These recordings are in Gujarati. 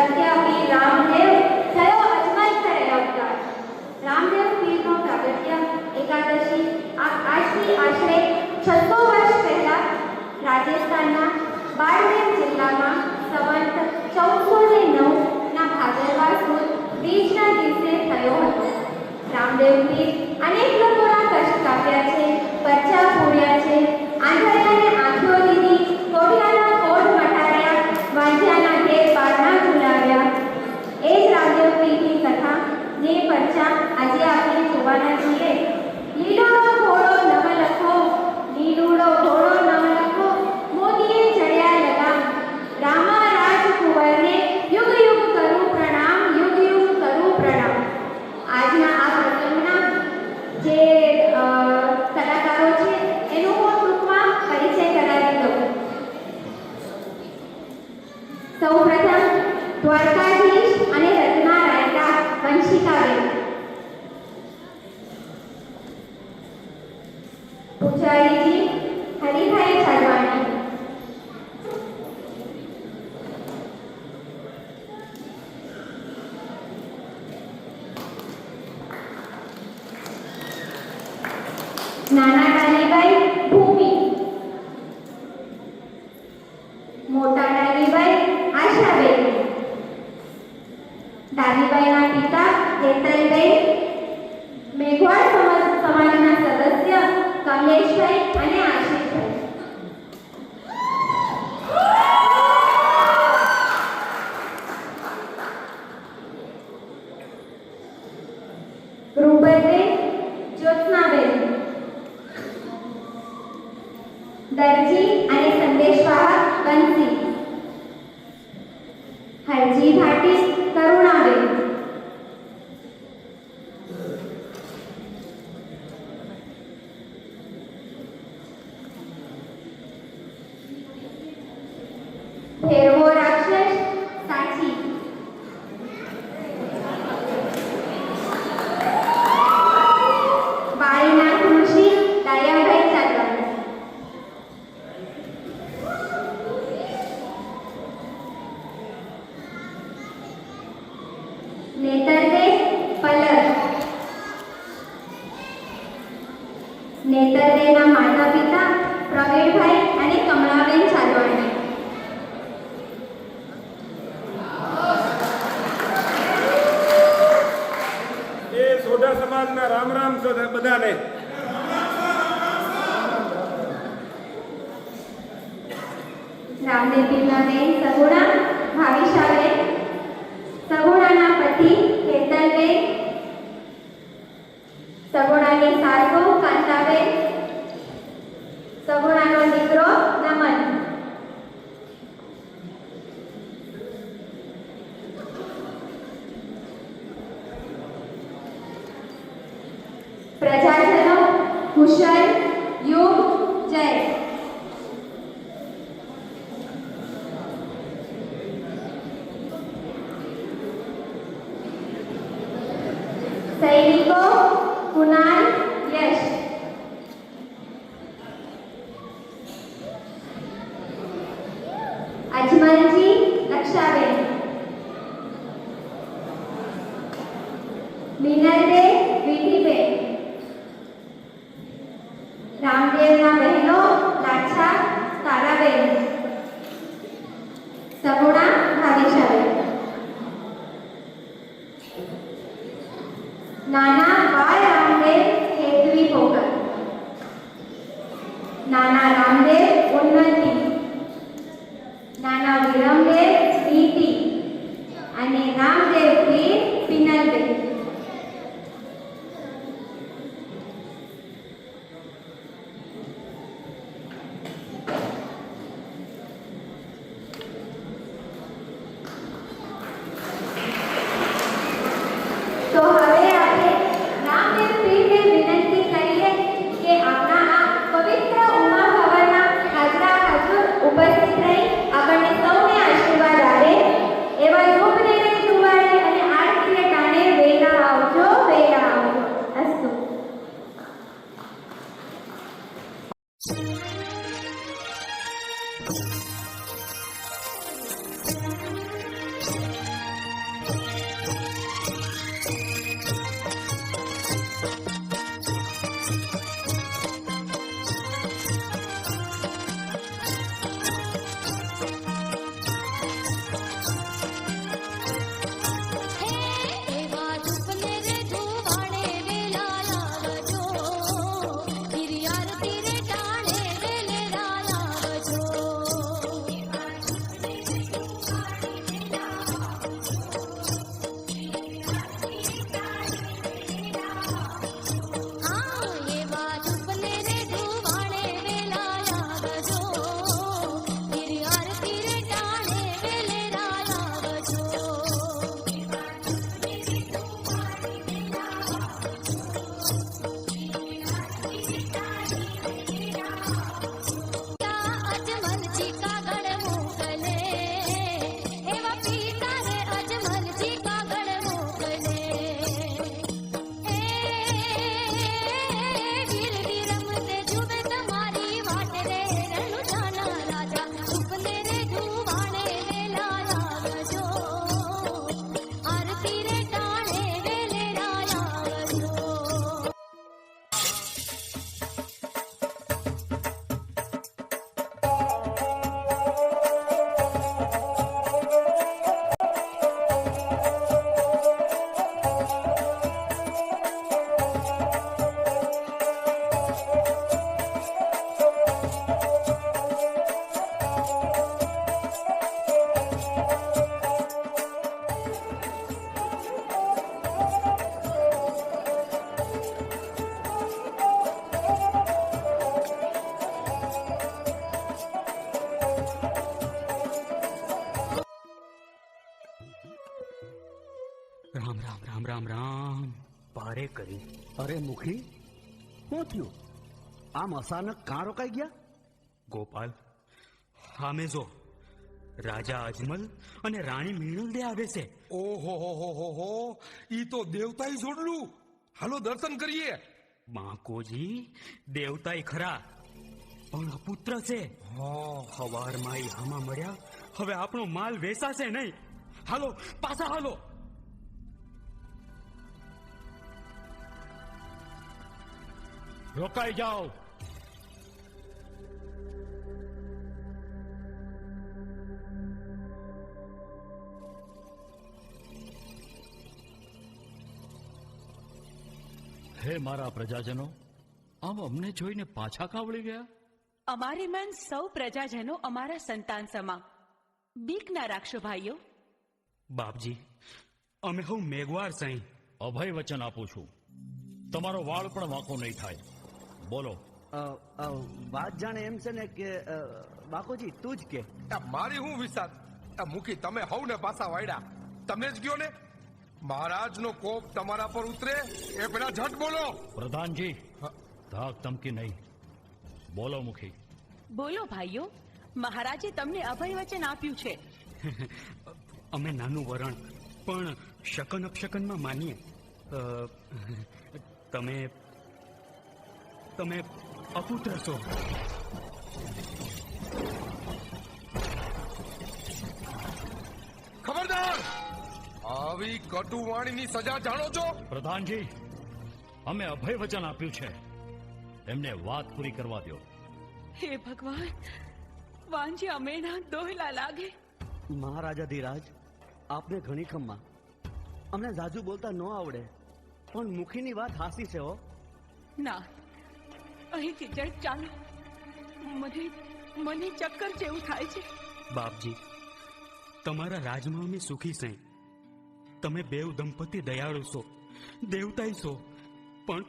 प्रागट्य वीर रामदेव थयो अजमल करे अवतार। रामदेव पीरનો प्रागट्य एकादशी આજથી આશરે 600 વર્ષ પહેલા રાજસ્થાનના બાડમેર જિલ્લામાં સંવત 1409 ના ભાદરવા સુદ બીજના દિવસે થયો હતો। રામદેવ પીર અનેક લોકોના કષ્ટ કાપ્યા છે, પરચા પૂર્યા છે, આંધળાને આંખો દીધી, કોઢિયાના કોઢ મટાડ્યા, વાંઝ્યાના ઘેર પારણા ઝુલાવ્યા। એ જ રામદેવ પીરની કથા ને પરચા આજે આપણે જોવાના છીએ। લીલોડો ઘોડો નવ લખો, લીલુડો ઘોડો નવ લખો, મોદીએ ચડ્યા લગામ, રામા રાજકુંવરને યુગ યુગ કરું પ્રણામ, યુગ યુગ કરું પ્રણામ। આજના આ પ્રસંગના જે કલાકારો છે એનો હું ટૂંકમાં પરિચય કરાવી દઉં। સૌપ્રથમ દ્વારકાધીશ અને રત્ના રાયકા વંશિકાબેન, પૂજારીજી હરિભાઈ ચાલવાણી, નાના ડાલીબાઈ ભૂમિ, મોટા ડાલીબાઈ આશાબેન, ડાલીબાઈના પિતા હેતલબેન, મેઘવાડ સમાજના સદસ્ય કમલેશભાઈ અને આશીષભાઈ। રૂપલબેન, જ્યોત્સનાબેન, દરજી અને સંદેશવાહક બંસી, હરજી ભાટી કરુણાબેન, ભેરવો રાક્ષસ સાચી, બાળીના તુલસી દયાભાઈ ચાલવાણી, નેતરદે પલક, નેતરદેના માતા પિતા પ્રવીણભાઈ અને કમળાબેન ચાલવાણી। સોઢા સમાજના રામ રામ બધાને। રામદેવ પીરના બેન સગુણા ભાવિશાબેન, સગુણાના પતિ હેતલબેન, સગુણાની સાસુ કાંતાબેન, સગુણાનો દીકરો નમન, પ્રજાજનો કુશલ યુગ જય। સૈનિકો કુનાલ યશ, અજમલજી લક્ષાબેન, મિનલદે વિધિબેન, રામદેવના બહેનો લાછા તારાબેન, સગુણા ભાવિશાબેન, નાના બાળ રામદેવ કેતવી પોકર, નાના રામદેવ ઉન્નતિ, નાના વિરમદેવ નીતિ અને રામદેવ પીર પિનલબેન। તો હવે આપણે રામદેવ પીરને વિનંતી કરીએ કે આપણા આ પવિત્ર ઉમા ભવનના હાજરા હજુર ઉપસ્થિત રહી આપણને સૌને આશીર્વાદ આપે। એવા યોગને દુવાડે અને આરતીએ ટાણે વેલા આવજો, વેલા આવજો। અસ્તુ। Thank you. રામ રામ રામ રામ રામ. પારે કરી. અરે મુખી, શું થયું? આમ અચાનક કાં રોકાઈ ગયા? ગોપાલ, સામે જો રાજા અજમલ અને રાણી મીણલદે આવે છે. ઓહો હો હો હો હો, ઈ તો દેવતાઈ જોડલું. હાલો દર્શન કરીએ. બાંકોજી, દેવતાય ખરા પણ અપુત્ર છે. હવારમાં ઈ હામા મળ્યા, હવે આપણો માલ વેચાશે નહીં. હાલો પાછા હાલો. રોકાઈ જાઓ. હે મારા પ્રજાજનો, આમ અમને જોઈને પાછા કાવળી ગયા? અમારી મન સૌ પ્રજાજનો અમારા સંતાન સમા. બીક ના રાખશો ભાઈઓ. બાપજી, અમે હું મેઘવાર સહી. અભય વચન આપું છું, તમારો વાળ પણ વાંકો નહીં થાય. બોલો. વાત જાણે એમ છે ને કે બાકોજી તું જ કે. મારી હું વિસાત. મુખી, તમે હવ ને પાછા વાયડા. તમે જ ગયો ને. મહારાજનો કોપ તમારા પર ઉતરે એ પેલા ઝટ બોલો. પ્રધાનજી, ધાક ધમકી નહીં. બોલો મુખી. બોલો ભાઈઓ, મહારાજે તમને અભય વચન આપ્યું છે. અમે નાનું વરણ પણ શકન અપશકનમાં માનીએ. તમે તમે અપુત્ર છો. ખબરદાર, આવી કટુ વાણીની સજા જાણો છો? પ્રધાનજી, અમે અભય વચન આપ્યું છે, એમને વાત પૂરી કરવા દો. હે ભગવાન, વાંજી અમેના દોહલા લાગે. મહારાજા ધીરાજ, આપને ઘણી ખમ્મા. અમને જાજુ બોલતા ન આવડે, પણ મુખીની વાત હાસી છે હો. ના, અહીંથી જડ ચાલો. મને ચક્કર જેવું થાય છે. બાપજી, તમારા રાજમાં અમે સુખી છે. તમે બેવ દંપતી દયાળુ છો, દેવતાય છો, પણ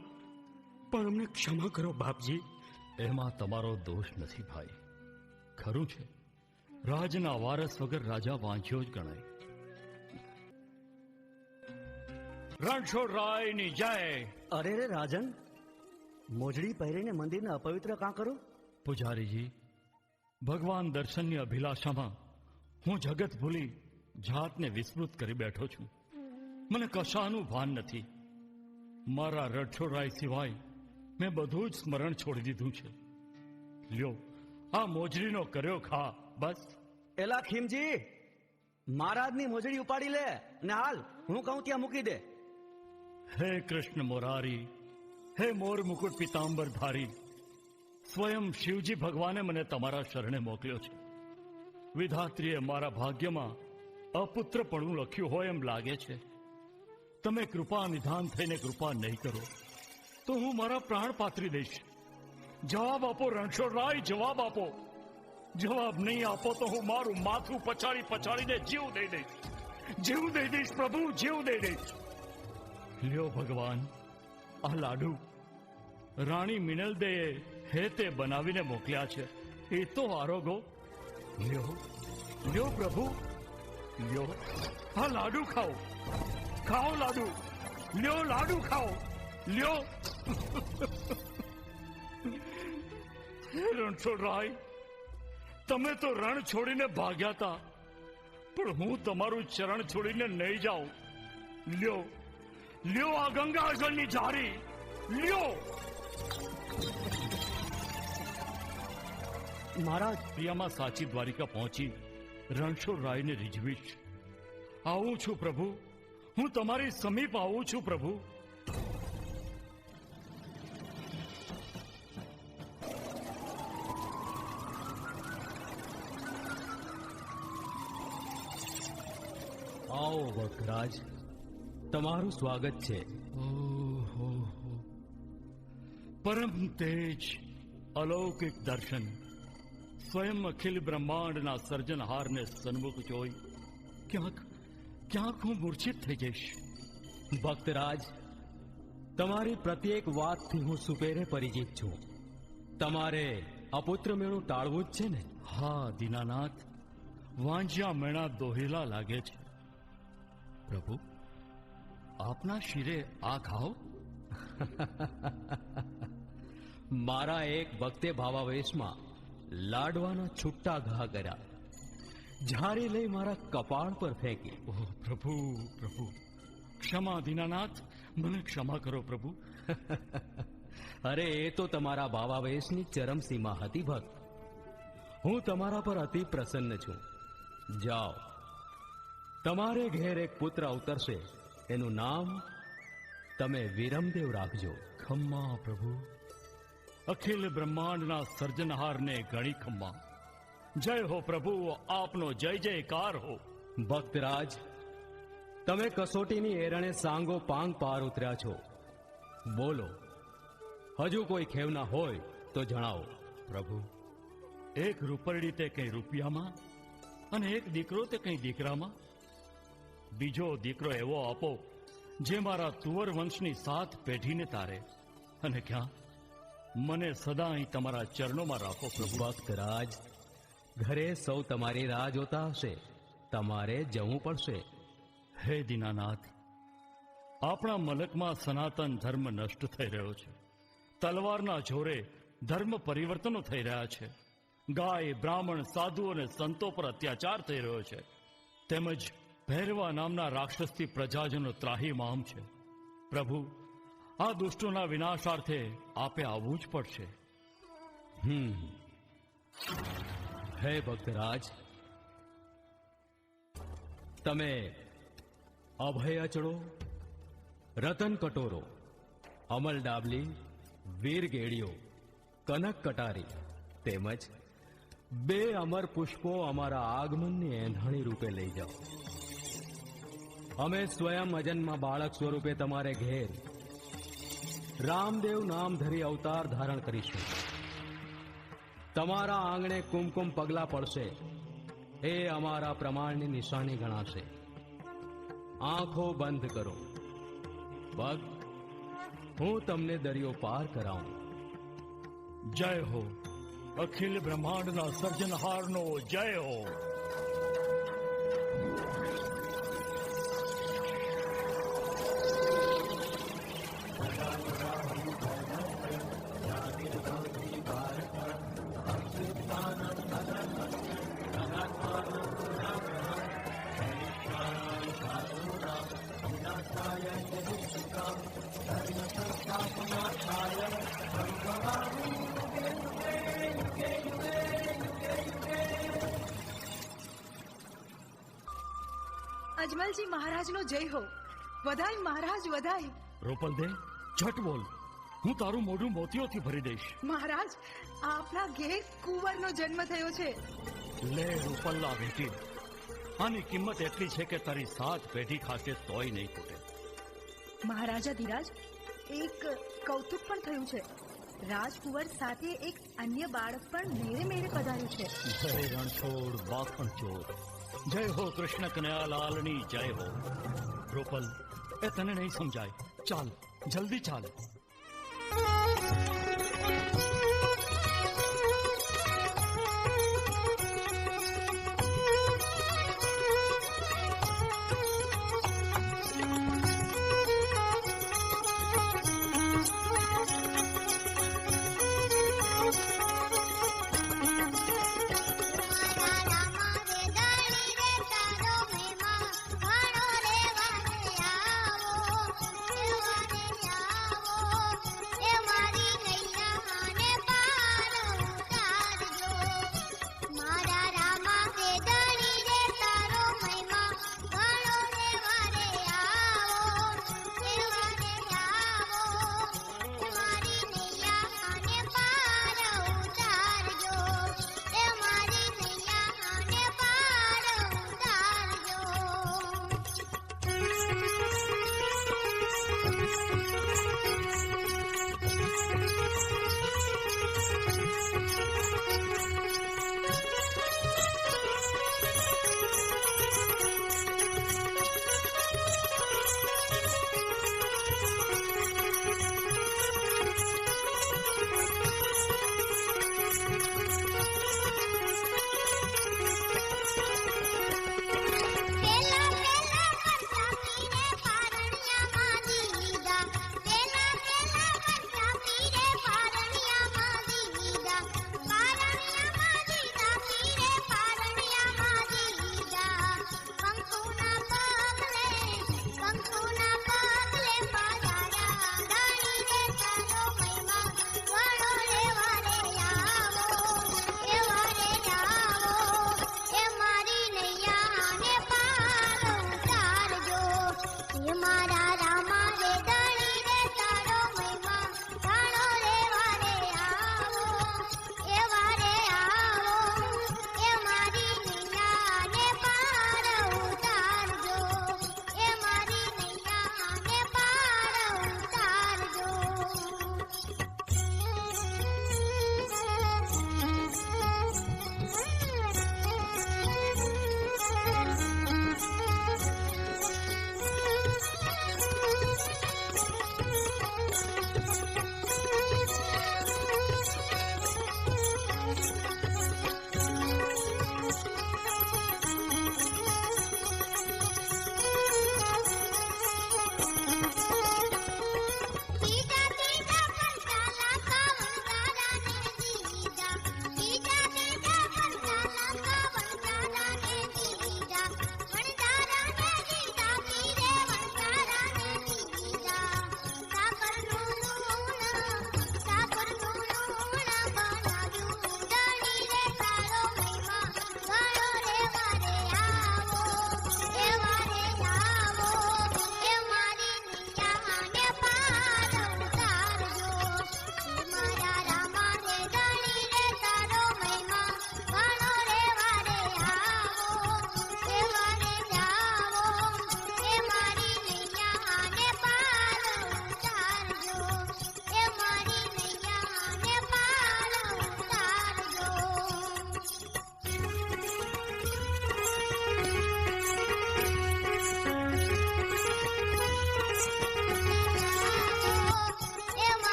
અમને ક્ષમા કરો બાપજી. એમાં તમારો દોષ નથી ભાઈ. ખરું છે, રાજના વારસ વગર રાજા વાંચ્યો જ ગણાય. રણછોડરાયની જય. અરે રે રાજન, મોજડી પહેરીને મંદિરને અપવિત્ર કાં કરો? પૂજારીજી, ભગવાન દર્શનની અભિલાષામાં હું જગત ભૂલી જાતને વિસ્મૃત કરી બેઠો છું. મને કશાનું ભાન નથી. મારા રણછોડરાય સિવાય મેં બધું જ સ્મરણ છોડી દીધું છે. લ્યો, આ મોજડીનો કર્યો ખા. બસ. એલા ખીમજી, મહારાજની મોજડી ઉપાડી લે ને હાલ હું કહું ત્યાં મૂકી દે. હે કૃષ્ણ મુરારી, હે મોર મુકુટ પિતાંબર ધારી, સ્વયં શિવજી ભગવાને મને તમારા શરણે મોકલ્યો છે. વિધાત્રીએ મારા ભાગ્યમાં અપુત્રપણું લખ્યું હોય એમ લાગે છે. તમે કૃપા નિધાન થઈને કૃપા નહીં કરો તો હું મારા પ્રાણ પાથરી દઈશ. જવાબ આપો રણછોડરાય, જવાબ આપો. જવાબ નહીં આપો તો હું મારું માથું પછાડીને જીવ દઈ દઈશ. જીવ દઈ દઈશ પ્રભુ, જીવ દઈ દઈશ. લ્યો ભગવાન, આ લાડુ રાણી મિનલદેએ હેતે બનાવીને મોકલ્યા છે. એ તો આરોગો. લ્યો લ્યો પ્રભુ, લ્યો. આ લાડુ ખાઓ, ખાઓ લાડુ. લ્યો લાડુ ખાઓ, લ્યો. હે રણછોડરાય, તમે તો રણ છોડીને ભાગ્યા હતા, પણ હું તમારું ચરણ છોડીને નહીં જાઉં. લ્યો લ્યો આ ગંગાજળની ઝારી, લ્યો. મહારાજ, પ્રિયામાં સાચી દ્વારિકા પહોંચી રણછોડરાયને રીઝવીશ. આવું છું પ્રભુ, હું તમારી સમીપ આવું છું પ્રભુ. આવો વખરાજ, તમારું સ્વાગત છે. ઓહો, પરમ તેજ, અલૌકિક દર્શન, સ્વયં અખિલ બ્રહ્માંડના સર્જનહારને સન્મુખ જોઈ ક્યાંક હું મૂર્છિત થઈ જઈશ. ભક્તરાજ, તમારી પ્રત્યેક વાતથી હું સુપેરે પરિચિત છું. તમારે અપુત્ર મેળું ટાળવું જ છે ને? હા દીનાનાથ, વાંજ્યા મેણા દોહિલા લાગે છે. પ્રભુ, આપના શિરે આ ઘાવ? મારા એક ભક્તે ભાવાવેશમાં લાડવાના છુટ્ટા ઘા કર્યા, ઝારી લઈ મારા કપાળ પર ફેંકી. ઓહ પ્રભુ, પ્રભુ, ક્ષમા દીનાનાથ, મને ક્ષમા કરો પ્રભુ. અરે એ તો તમારા ભાવાવેશની ચરમસીમા હતી ભક્ત. હું તમારા પર અતિ પ્રસન્ન છું. જાઓ, તમારે ઘેર એક પુત્ર અવતરશે, એનું નામ તમે વિરમદેવ રાખજો. ખમ્મા પ્રભુ, અખિલ બ્રહ્માંડના સર્જનહારને ઘણી ખમ્મા. જય હો પ્રભુ, આપનો જય જયકાર હો. ભક્તરાજ, તમે કસોટીની એરણે સાંગો પાંગ પાર ઉતર્યા છો. બોલો, હજુ કોઈ ખેવના હોય તો જણાવો. પ્રભુ, એક રૂપરડી તે કઈ રૂપિયામાં, અને એક દીકરો તે કઈ દીકરામાં. બીજો દીકરો એવો આપો જે મારા તુવર વંશની 7 પેઢીને તારે. અને ક્યાં મને સદા અહીં તમારા ચરણોમાં રાખો પ્રભુ. ભક્તરાજ, ઘરે સૌ તમારી રાહ જોતા હશે, તમારે જવું પડશે. હે દીનાનાથ, આપણા મલકમાં સનાતન ધર્મ નષ્ટ થઈ રહ્યો છે. તલવારના જોરે ધર્મ પરિવર્તનો થઈ રહ્યા છે. ગાય, બ્રાહ્મણ, સાધુ અને સંતો પર અત્યાચાર થઈ રહ્યો છે. તેમજ ભૈરવા નામના રાક્ષસથી પ્રજાજનો ત્રાહીમામ છે. પ્રભુ, આ દુષ્ટોના વિનાશાર્થે આપે આવવું જ પડશે. હે ભક્તરાજ, તમે અભય અચળો, રતન કટોરો, અમલ ડાબલી, વીર ગેડીઓ, કનક કટારી તેમજ 2 અમર પુષ્પો અમારા આગમનની એંધાણી રૂપે લઈ જાઓ. અમે સ્વયં અજન્મા બાળક સ્વરૂપે તમારે ઘેર રામદેવ નામ ધરી અવતાર ધારણ કરીશું. તમારા આંગણે કુમકુમ પગલા પડશે, એ અમારા પ્રમાણની નિશાની ગણાશે. આંખો બંધ કરો. ભક્ત, હું તમને દરિયો પાર કરાવું. જય હો, અખિલ બ્રહ્માંડના સર્જનહારનો જય હો. અજમલજી મહારાજનો જય હો. વધાય મહારાજ, વધાય. રોપલ દે, ઝટ બોલ, હું તારું મોઢું મોતીઓથી ભરી દઈશ. મહારાજ, આપના ઘેર કુંવરનો જન્મ થયો છે. લે રૂપલ્લા બેટી, આની કિંમત એટલી છે કે તારી 7 પેઢી ખાશે તોય નહીં ખૂટે. મહારાજા ધીરાજ, એક કૌતુક પણ થયું છે. રાજકુંવર સાથે એક અન્ય બાળક પણ મેળે મેળે પધાર્યું છે. જય રણછોડ બાખણ ચોર, જય હો કૃષ્ણ કનૈયાલાલની જય હો. રૂપલ, એ તને નહીં સમજાય. ચાલ, જલ્દી ચાલ. મારી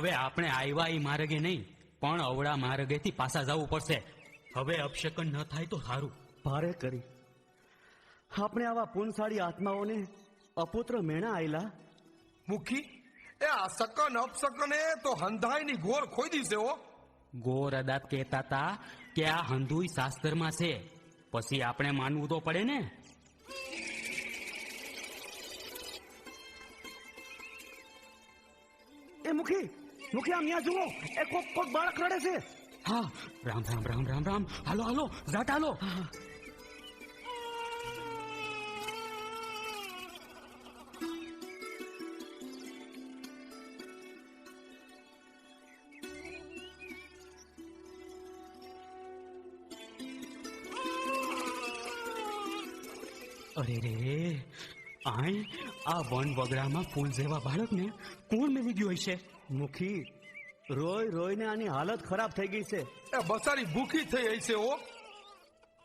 હવે આપણે આવ્યા એ માર્ગે નહીં, પણ અવળા માર્ગેથી પાછા જવું પડશે. હવે અપશકન ન થાય તો સારું. ભારે કરી આપણે આવા પુનસાળી આત્માઓને અપુત્ર મેણા આયલા. મુખી, એ આ શકન અપશકન એ તો હંધાઈની ઘોર ખોદી છે હો. ગોરદાત કહેતા હતા કે આ હંધુય શાસ્ત્રમાં છે, પછી આપણે માનવું તો પડે ને. એ મુખી આમ ત્યાં જુઓ, એ કોક બાળક રડે છે. હા, રામ રામ રામ રામ રામ. હાલો હાલો જાટ હાલો. અરે રે, આ વન વગડામાં ફૂલ જેવા બાળકને કોણ મેલી ગયું હશે? મુખી, રોઈને આની હાલત ખરાબ થઈ ગઈ છે. એ બસારી ભૂખી થઈ ગઈ છે હો.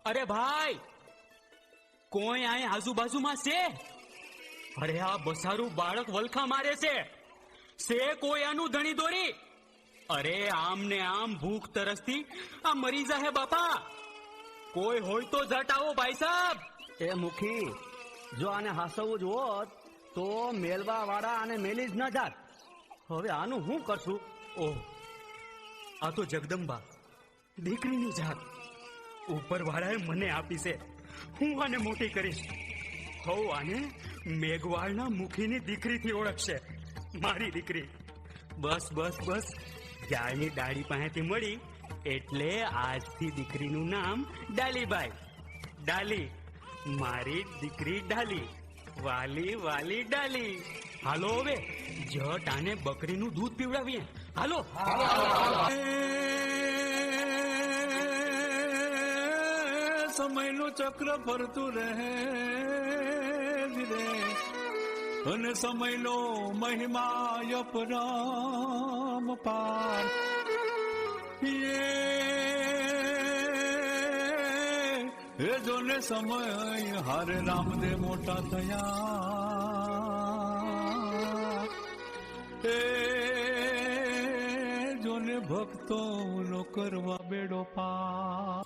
અરે ભાઈ, કોઈ અહીં આજુબાજુમાં છે? અરે આ બસારું બાળક વલખા મારે છે કોઈ આનું ધણી દોરી? અરે આમ ને આમ ભૂખ તરસથી આ મરી જાહે બાપા. કોઈ હોય તો જટ આવો ભાઈ સાહેબ. એ મુખી, જો આને હાસવવું જ હોત તો મેલવા વાળા આને મેલી જ ન જાત. હવે આનું શું કરશું? ઓહ, આ તો જગદંબા દીકરીની જાત ઉપરવાળાએ મને આપી છે. હું આને મોટી કરીશ. હો આને મેઘવાળના મુખીની દીકરીથી ઓળખશે, મારી દીકરી. બસ બસ બસ, ઝાડની ડાળી પાસેથી મળી એટલે આજથી દીકરીનું નામ ડાલીબાઈ. ડાલી, મારી દીકરી ડાલી, વાલી વાલી ડાલી. હાલો હવે જટ આને બકરીનું દૂધ પીવડાવીએ. હાલો. સમયનું ચક્ર ફરતું રહે ધીરે, અને સમયનો મહિમા અપરામ પાર. એ જોને સમય હારે રામદેવ મોટા થયા. એ જોને ભક્તો નો કરવા બેડો પાર.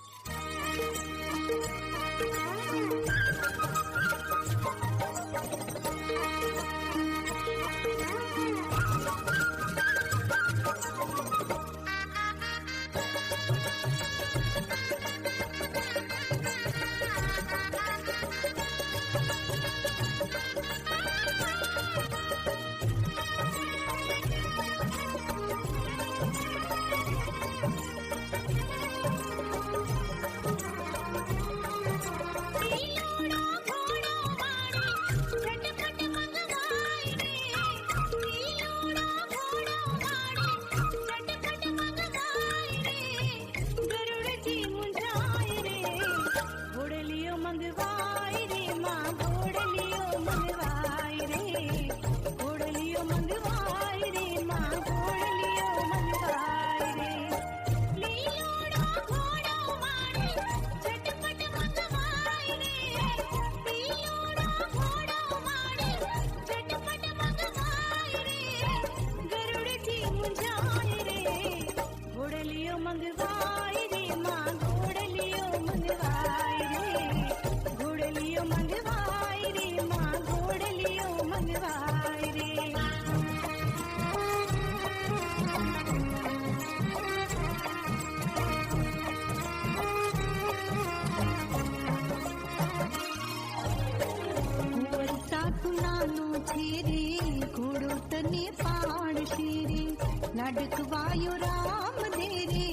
લાડકવાયો રામ દેરે,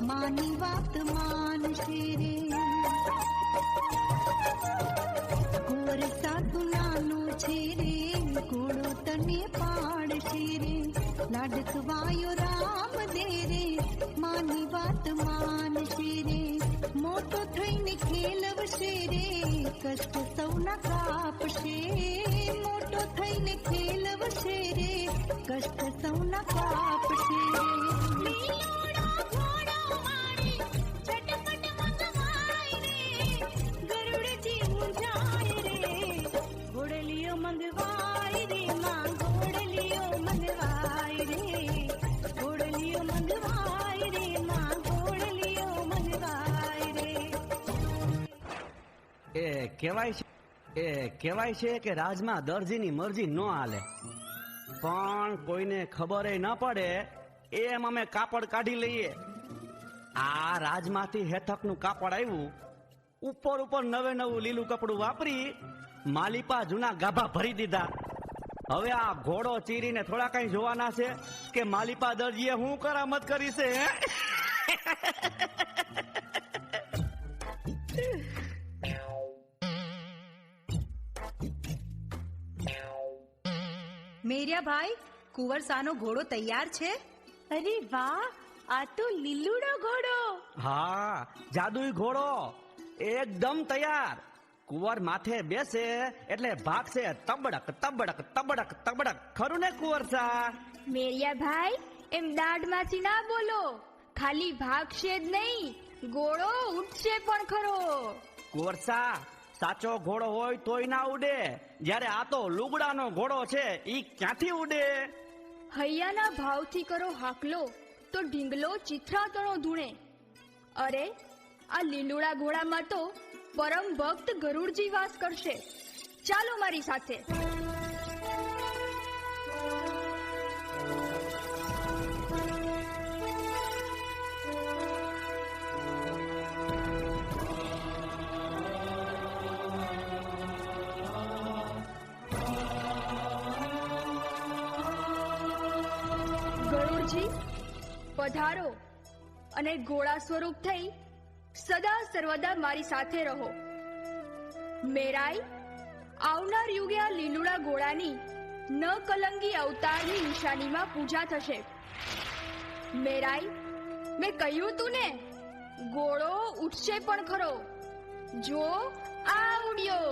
માની વાત માનશે રે. ગોર સાધુ નાનો છે રે, ઘોડો તને પાડશે રે. લાડકવાયો રામ દેરે, માની વાત માનશે રે. મોટો થઈને ખેલવશે રે, કષ્ટ સૌના કાપશે. મોટો થઈને ખેલવશે રે, કષ્ટ સૌના કાપશે. ગરુડજી મુંજાય રે, ઘોડલીઓ મંગવાય રે માં, ઘોડલીઓ મંગવાય રે. કહેવાય છે કે રાજમાં દરજીની મરજી ન હાલે, પણ કોઈને ખબર ન પડે એમ અમે કાપડ કાઢી લઈએ. આ રાજમાંથી હેઠકનું કાપડ આવ્યું, ઉપર ઉપર નવે નવું લીલું કપડું વાપરી માલિપા જૂના ગાભા ભરી દીધા. હવે આ ઘોડો ચીરીને થોડા કઈ જોવાના છે કે માલિપા દરજીએ હું કરામત કરી છે. મેરિયાભાઈ, કુંવરસાનો ઘોડો તૈયાર છે? અરે વાહ, આ તો લીલુડો ઘોડો. હા, જાદુઈ ઘોડો એકદમ તૈયાર. કુંવર માથે બેસે એટલે ભાગશે તબડક તબડક તબડક તબડક. ખરું ને કુંવરસા? મેરિયાભાઈ, એમ દાઢમાંથી ના બોલો. ખાલી ભાગશે જ નહીં, ઘોડો ઉઠશે પણ ખરો. કુંવરસા, સાચો ઘોડો હોય તોય ના ઉડે, જ્યારે આ તો લુગડાનો ઘોડો છે, ઈ ક્યાંથી ઉડે? હૈયાના ભાવથી કરો હાકલો તો ઢીંગલો ચિથરાતણો ધૂણે. અરે, આ લીલુડા ઘોડામાં તો પરમ ભક્ત ગરુડજી વાસ કરશે. ચાલો મારી સાથે. ગરુડજી, પધારો અને ઘોડા સ્વરૂપ થઈ સદા સર્વદા મારી સાથે રહો. મેરાઈ, આવનાર યુગે આ લીલુડા ઘોડાની ન કલંગી અવતારની નિશાનીમાં પૂજા થશે. મેરાઈ, મેં કહ્યું તું ને, ઘોડો ઉઠશે પણ ખરો. જો આ ઉડ્યો.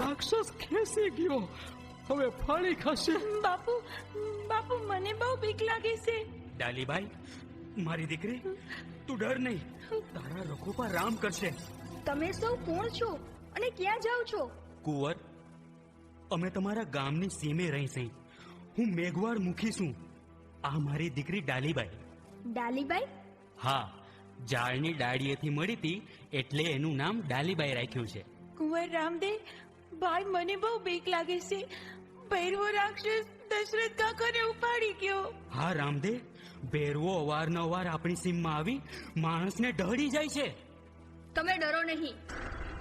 રાક્ષસ ખેંચી ગયો, હવે ફાળી ખાશે. બાપુ, બાપુ, મને બહુ બીક લાગે છે. ડાલીબાઈ, મારી દીકરી, તું ડર નહીં, તારા રખો પર રામ કરશે. તમે સૌ કોણ છો અને ક્યાં જાઓ છો? કુંવર, અમે તમારા ગામની સીમે રહી છે. હું મેઘવાળ મુખી છું. આ મારી દીકરી ડાલીબાઈ. ડાલીબાઈ? હા, ઝાડની ડાળીએથી મળી હતી એટલે એનું નામ ડાલીબાઈ રાખ્યું છે. કુંવર રામદેવ ભાઈ, મને બહુ બીક લાગે છે. ભૈરવો રાક્ષસ દશરથ કાકાને ઉપાડી ગયો. હા રામદેવ, ભેરવો અવારનવાર આપણી સીમમાં આવી માણસને ઢળી જાય છે. તમે ડરો નહીં.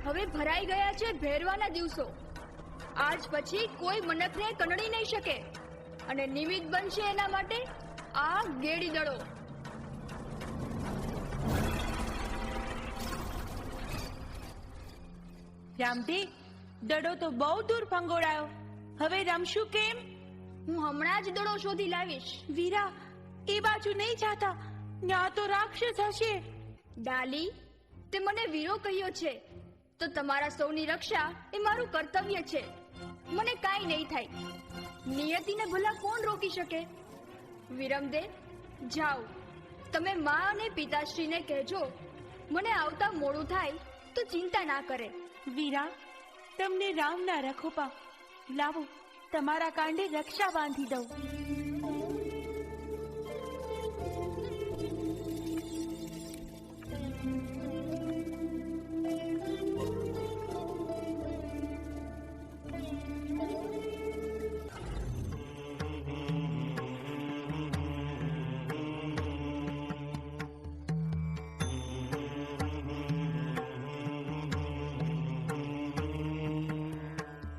હવે ભરાઈ ગયા છે ભેરવાના દિવસો. આજ પછી કોઈ મનકને કનડી નહીં શકે અને નિમિત્ત બનશે એના માટે આ ગેડી દડો. રામદેવ, દડો તો બહુ દૂર ફંગોળાયો. હવે રમશું કેમ? હું હમણાં જ દડો શોધી લાવીશ. વીરા, એ બાજુ નહીં જાતા, ત્યાં તો રાક્ષસ હશે. ડાલી, તે મને વીરો કહ્યો છે તો તમારા સૌની રક્ષા એ મારું કર્તવ્ય છે. મને કાંઈ નહીં થાય. નિયતિને ભલા કોણ રોકી શકે? વિરમદેવ, જાઓ, તમે મા અને પિતાશ્રીને કહેજો મને આવતા મોડું થાય તો ચિંતા ના કરે. વીરા, તમને રામના રખોપા, લાવો તમારા કાંડે રક્ષા બાંધી દઉં.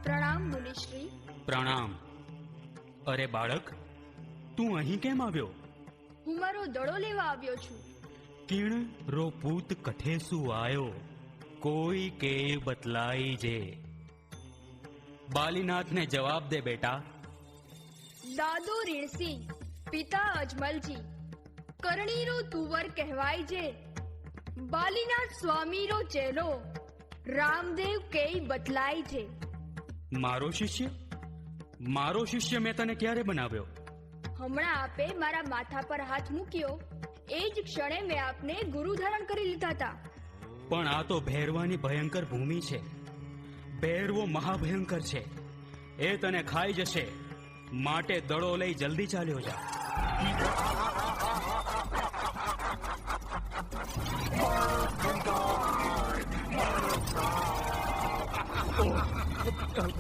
પ્રણામ મુનિશ્રી. પ્રણામ. અરે બાળક, તું અહીં કેમ આવ્યો? હું મારો દડો લેવા આવ્યો છું. કિણ રો પૂત કઠેસુ આયો, કોઈ કે બતલાઈ જે. બાલીનાથને જવાબ દે બેટા. દાદો રીણસી, પિતા અજમલજી, કરણીરો તુવર કહેવાય છે. બાલીનાથ સ્વામીરો ચેલો રામદેવ કેય બતલાય છે. મારો શિષ્ય? મારો શિષ્ય મેં તને ક્યારે બનાવ્યો? હમણાં આપે મારા માથા પર હાથ મૂક્યો એ જ ક્ષણે મેં આપને ગુરુ ધારણ કરી લીધા હતા. પણ આ તો ભૈરવાની ભયંકર ભૂમિ છે. ભૈરવો મહાભયંકર છે. એ તને ખાઈ જશે. માટે દડો લઈ જલ્દી ચાલ્યો જા.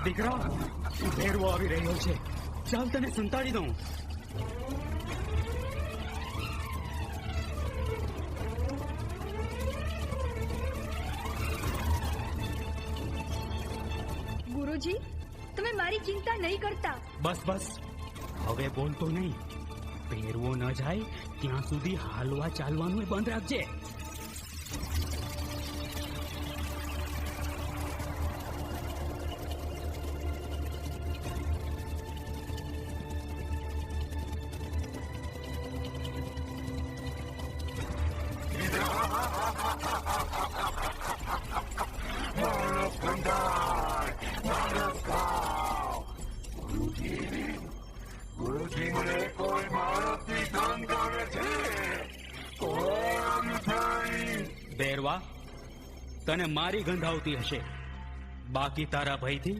દીકરા, ભૈરવો આવી રહ્યો છે. ચાલ તને સંતાડી દઉં. ગુરુજી, તમે મારી ચિંતા નહીં કરતા. બસ બસ, હવે બોલતો નહીં. ભૈરવો ન જાય ત્યાં સુધી હાલવા ચાલવાનું બંધ રાખજે. ભૈરવા, તને મારી ગંધ આવતી હશે. બાકી તારા ભયથી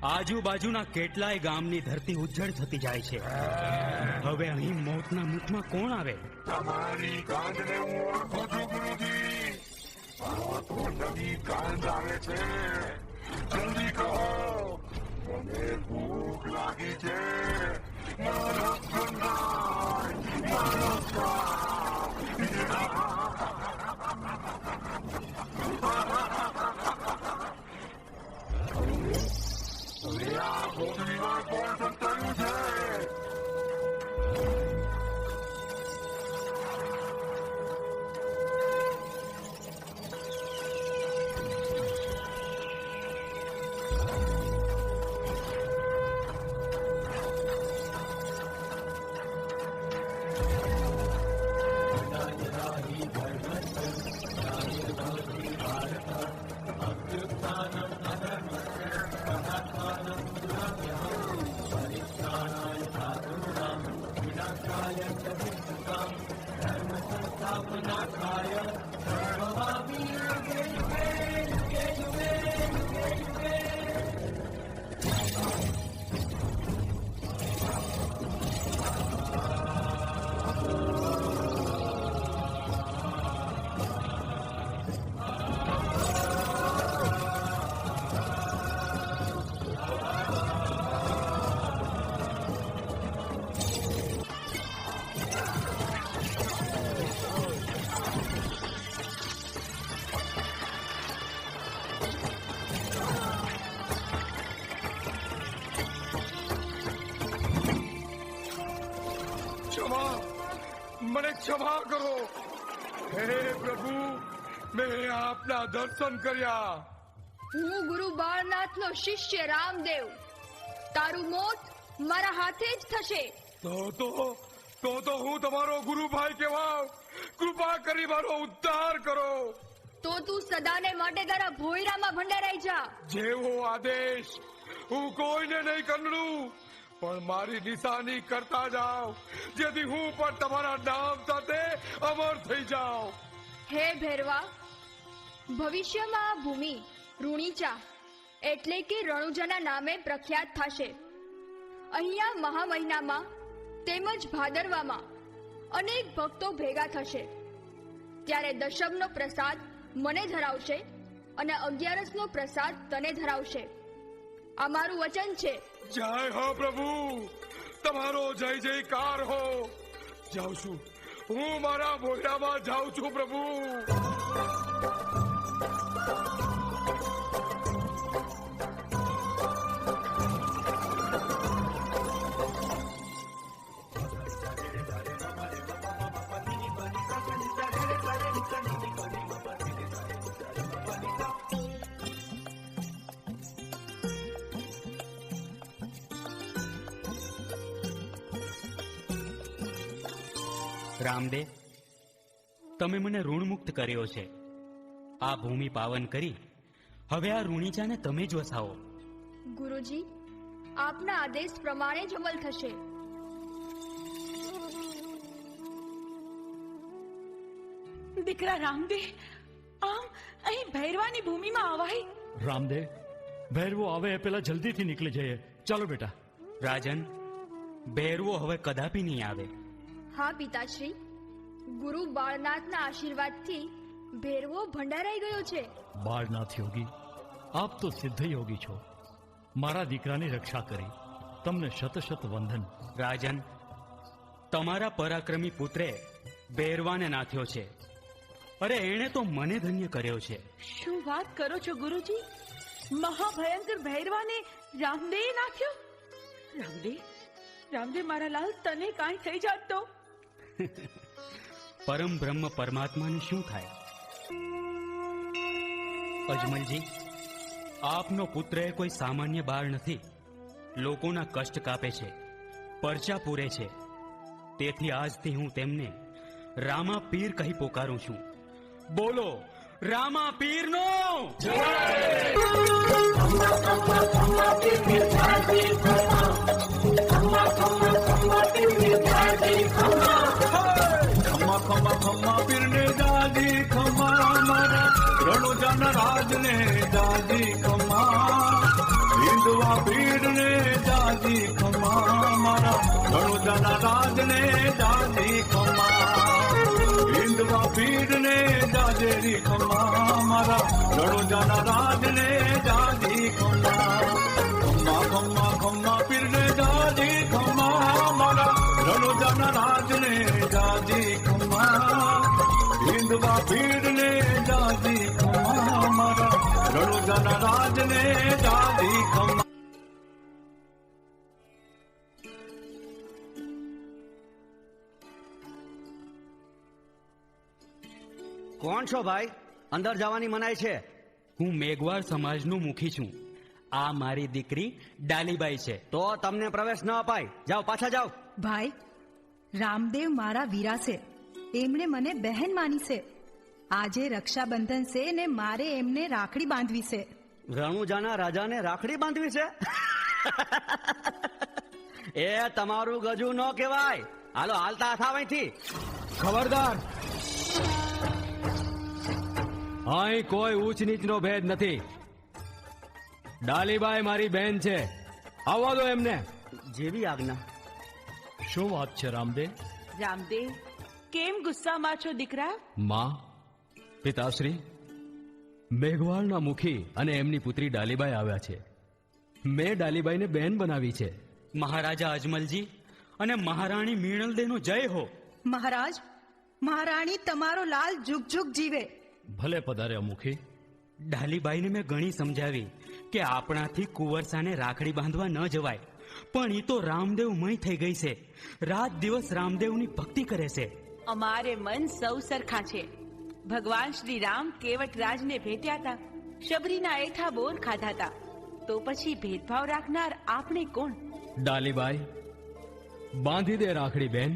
આજુબાજુના કેટલાય ગામની ધરતી ઉજ્જડ થતી જાય છે. હવે અહીં મોતના મુખમાં કોણ આવે? તમારી કાંધને હું ઓળખું છું ગુરુજી. આ તો નવી કાંધ આવે છે. જલ્દી કહો, મને ભૂખ લાગી છે. મારો સંગાય, મારો હવે આ ગોઠવીમાં કોણ સંતાયું છે? મને ક્ષમા કરો. હે પ્રભુ, મેં આપના દર્શન કર્યા. હું ગુરુ બાળનાથનો શિષ્ય રામદેવ. તારું મોત મારા હાથે જ થશે. તો હું તમારો ગુરુભાઈ કહેવાવ. કૃપા કરી મારો ઉદ્ધાર કરો. તો તું સદાને માટે તારા ભોયરામાં ભંડારાઈ જા. જેવો આદેશ. હું કોઈને નહીં કંડલું, પણ મારી નિશાની કરતા જાઓ, જેથી હું પણ તમારા નામ સાથે અમર થઈ જાઉં. હે ભૈરવા, ભવિષ્યમાં આ ભૂમિ રૂણીચા એટલે કે રણુજાના નામે પ્રખ્યાત થશે. અહીંયા મહા મહિનામાં તેમજ ભાદરવામાં અનેક ભક્તો ભેગા થશે. ત્યારે દશમનો પ્રસાદ મને ધરાવશે અને 11નો પ્રસાદ તને ધરાવશે. આ મારું વચન છે. જય હો પ્રભુ, તમારો જય જયકાર હો. જાઉં છું, હું મારા ભોયરામાં જાઉં છું પ્રભુ. રામદેવ, તમે મને ઋણમુક્ત કર્યો છે. આ ભૂમિ પાવન કરી હવે આ રૂણીચાને તમે જ વસાવો. ગુરુજી, આપના આદેશ પ્રમાણે જ અમલ થશે. દીકરા રામદેવ, આમ અહીં ભૈરવાની ભૂમિમાં આવાય? રામદેવ, ભૈરવો આવે એ પેલા જલ્દીથી નીકળી જઈએ. ચાલો બેટા. રાજન, ભૈરવો હવે કદાપી નહીં આવે. હા પિતાશ્રી, ગુરુ બાળનાથના આશીર્વાદથી ભેરવો ભંડારાઈ ગયો છે. બાળનાથ યોગી, આપ તો સિદ્ધ યોગી છો. મારા દીકરાની રક્ષા કરી, તમને શત શત વંદન. રાજન, તમારા પરાક્રમી પુત્રે ભૈરવાને નાથ્યો છે. અરે એણે તો મને ધન્ય કર્યો છે. શું વાત કરો છો ગુરુજી? મહાભયંકર ભૈરવાને રામદેવ નાખ્યો? રામદેવ, રામદેવ મારા લાલ, તને કાંઈ થઈ જાત તો? પરમ બ્રહ્મ પરમાત્માને શું થાય? અજમલજી, આપનો પુત્ર એ કોઈ સામાન્ય બાળ નથી. લોકોના કષ્ટ કાપે છે, પરચા પૂરે છે. તેથી આજથી હું તેમને રામા પીર કહી પોકારું છું. બોલો રામા પીરનો જય! ખમ્મા પીરને દાદી ખમ્મા, મારા રણુજાના રાજને દાદી ખમ્મા. હિન્દવા પીરને દાદી ખમ્મા, મારા રણુજાના રાજને દાદી ખમ્મા. હિન્દવા પીરને દાદેરી ખમ્મા, મારા રણુજાના રાજને દાદી ખમ્મા. ખમ્મા ખમ્મા ખમ્મા પીરને દાદી ખમ્મા, મારા રણુજાના રાજને દાદી ખમ્મા. હિન્દવા પીરને દાદી ખમ્મા, મારા રણુજાના રાજને દાદી ખમ્મા. કોણ છો ભાઈ? અંદર જવાની મનાઈ છે. હું મેઘવાળ સમાજનું મુખી છું. આ મારી દીકરી ડાલીબાઈ છે. તો તમને પ્રવેશ ન અપાય. જાઓ, પાછા જાઓ. ભાઈ, રામદેવ મારા વીરા છે. એમણે મને બહેન માની છે. આજે રક્ષાબંધન છે ને મારે એમને રાખડી બાંધવી છે. રણુજાના રાજાને રાખડી બાંધવી છે? એ તમારું ગજુ ન કહેવાય. હાલો, હાલતા થાવ અહીંથી. ખબરદાર, અહીં કોઈ ઊંચ નીચનો ભેદ નથી. ડાલીબાઈ મારી બહેન છે. આવવા દો એમને. જેવી આજ્ઞા. શું વાત છે રામદેવ? રામદેવ, કેમ ગુસ્સામાં છો દીકરા? માં, પિતાશ્રી, મેઘવાળના મુખી અને એમની પુત્રી ડાલીબાઈ આવ્યા છે. મેં ડાલીબાઈને બહેન બનાવી છે. મહારાજા અજમલજી અને મહારાણી મીણલદેનો જય હો. મહારાજ, મહારાણી તમારો લાલ જુગ જુગ જીવે. ભલે પધાર્યા મુખી. ડાલીબાઈને મેં ઘણી સમજાવી કે આપણાથી કુંવરસાને રાખડી બાંધવા ન જવાય, પણ એ તો રામદેવમય થઈ ગઈ છે. રાત દિવસ રામદેવની ભક્તિ કરે છે. અમારે મન સૌ સરખા છે. ભગવાન શ્રી રામ કેવટરાજને ભેટ્યા હતા, શબરીના એઠા બોર ખાધા હતા. તો પછી ભેદભાવ રાખનાર આપણે કોણ? ડાલીબાઈ, બાંધી દે રાખડી બેન.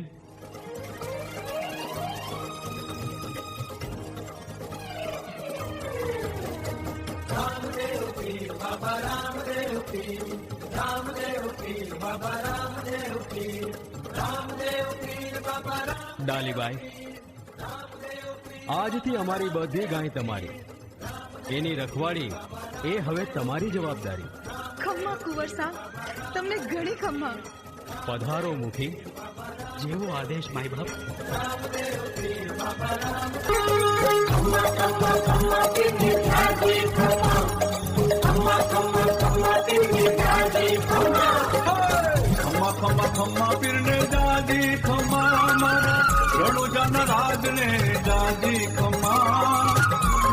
ડાલીબાઈ, આજથી અમારી બધી ગાય તમારી. એની રખવાડી એ હવે તમારી જવાબદારી. ખમ્મા કુંવર સાહેબ, તમને ઘણી ખમ્મા. પધારો મુખી. જેવો આદેશ માય બાપ. ખમ્મા ખમ્મા ખમ્મા પીરને દાદી ખમ્મા મારા રણુજાના રાજને દાદી ખમ્મા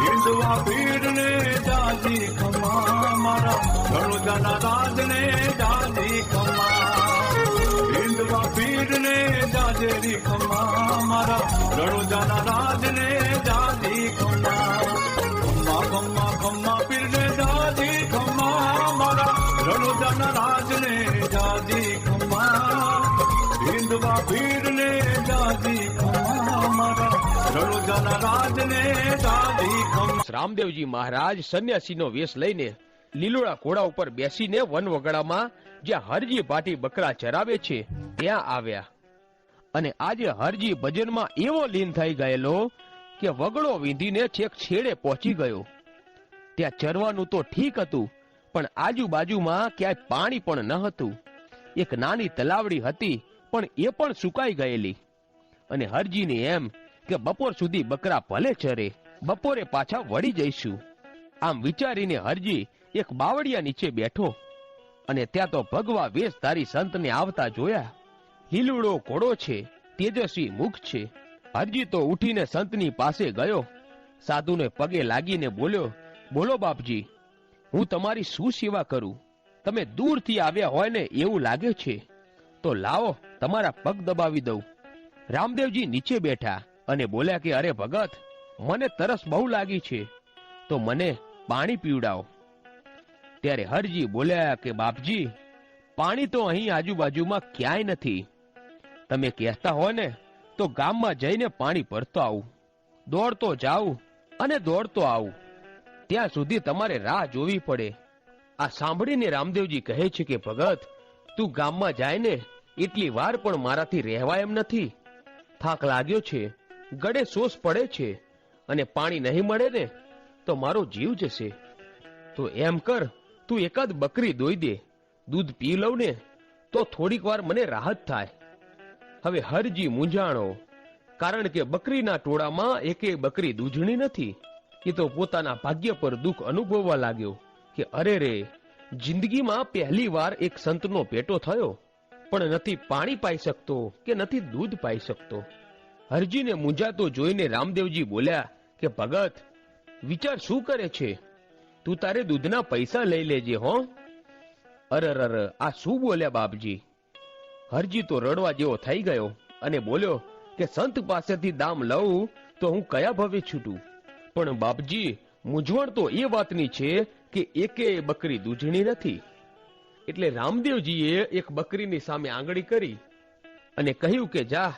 હિંદવા પીરને દાદી ખમ્મા મારા રણુજાના રાજને દાદી ખમ્મા હિંદવા પીરને દાદેરી ખમ્મા મારા રણુજાના રાજને દાદી ખમ્મા ખમ્મા ખમ્મા ખમ્મા પીરને દાદી ખમ્મા મારા રણુજાના રાજને દાદી ખમ્મા હિંદવા પીરને દાદી ખમ્મા મારા રણુજાના રાજને દાદી ખમ્મા. રામદેવજી મહારાજ સંન્યાસીનો વેશ લઈને લીલોડા ઘોડા ઉપર બેસીને વનવગડામાં જ્યાં હરજી ભાટી બકરા ચરાવે છે ત્યાં આવ્યા. અને આજે હરજી ભજનમાં એવો લીન થઈ ગયેલો કે વગડો વીંધીને છેક છેડે પહોંચી ગયો. ત્યાં ચરવાનું તો ઠીક હતું, પણ આજુબાજુમાં ક્યાંય પાણી પણ ન હતું. એક નાની તલાવડી હતી, પણ એ પણ સુકાઈ ગયેલી. અને હરજીને એમ કે બપોર સુધી બકરા ભલે ચરે, બપોરે પાછા વળી જઈશું. આમ વિચારીને હરજી એક બાવળિયા નીચે બેઠો. અને ત્યાં તો ભગવા વેશધારી સંતને આવતા જોયા. લીલુડો ઘોડો છે, તેજસ્વી મુખ છે. હરજી તો ઉઠીને સંતની પાસે ગયો. સાધુને પગે લાગીને બોલ્યો, બોલો બાપજી, હું તમારી શું સેવા કરું? તમે દૂરથી આવ્યા હોય ને એવું લાગે છે, તો લાવો તમારા પગ દબાવી દઉં. રામદેવજી નીચે બેઠા અને બોલ્યા કે અરે ભગત, મને તરસ બહુ લાગી છે, તો મને પાણી પીવડાવો. ત્યારે હરજી બોલ્યા કે બાપજી, પાણી તો અહીં આજુબાજુમાં ક્યાંય નથી. તમે કહેતા હોય ને તો ગામમાં જઈને પાણી ભરતો આવું. દોડતો જાઉં અને દોડતો આવું. ત્યાં સુધી તમારે રાહ જોવી પડે. આ સાંભળીને રામદેવજી કહે છે કે ભગત, તું ગામમાં જાય ને એટલી વાર પણ મારાથી રહેવાય એમ નથી. થાક લાગ્યો છે, ગળે સોસ પડે છે, અને પાણી નહીં મળે ને તો મારો જીવ જશે. તો એમ કર, તું એકાદ બકરી દોઈ દે, દૂધ પી લઉં ને તો થોડીક વાર મને રાહત થાય. હવે હરજી મૂંઝાણો, કારણ કે બકરીના ટોળામાં એકે બકરી દૂધણી નથી. એ તો પોતાના ભાગ્ય પર દુઃખ અનુભવવા લાગ્યો કે અરે રે, જિંદગીમાં પહેલી વાર એક સંતનો ભેટો થયો, પણ નથી પાણી પાઈ શકતો કે નથી દૂધ પાઈ શકતો. હરજીને મૂંઝાતો જોઈને રામદેવજી બોલ્યા કે ભગત, વિચાર શું કરે છે? તું તારે દૂધના પૈસા લઈ લેજે હો. અરર, આ શું બોલ્યા બાપજી? હરજી તો રડવા જેવો થઈ ગયો અને બોલ્યો કે સંત પાસેથી દામ લઉં તો હું કયા ભવે છૂટું? પણ બાપજી, મૂંઝવણ તો એ વાતની છે કે એકે બકરી દૂધણી નથી. એટલે રામદેવજીએ એક બકરીની સામે આંગળી કરી અને કહ્યું કે જા,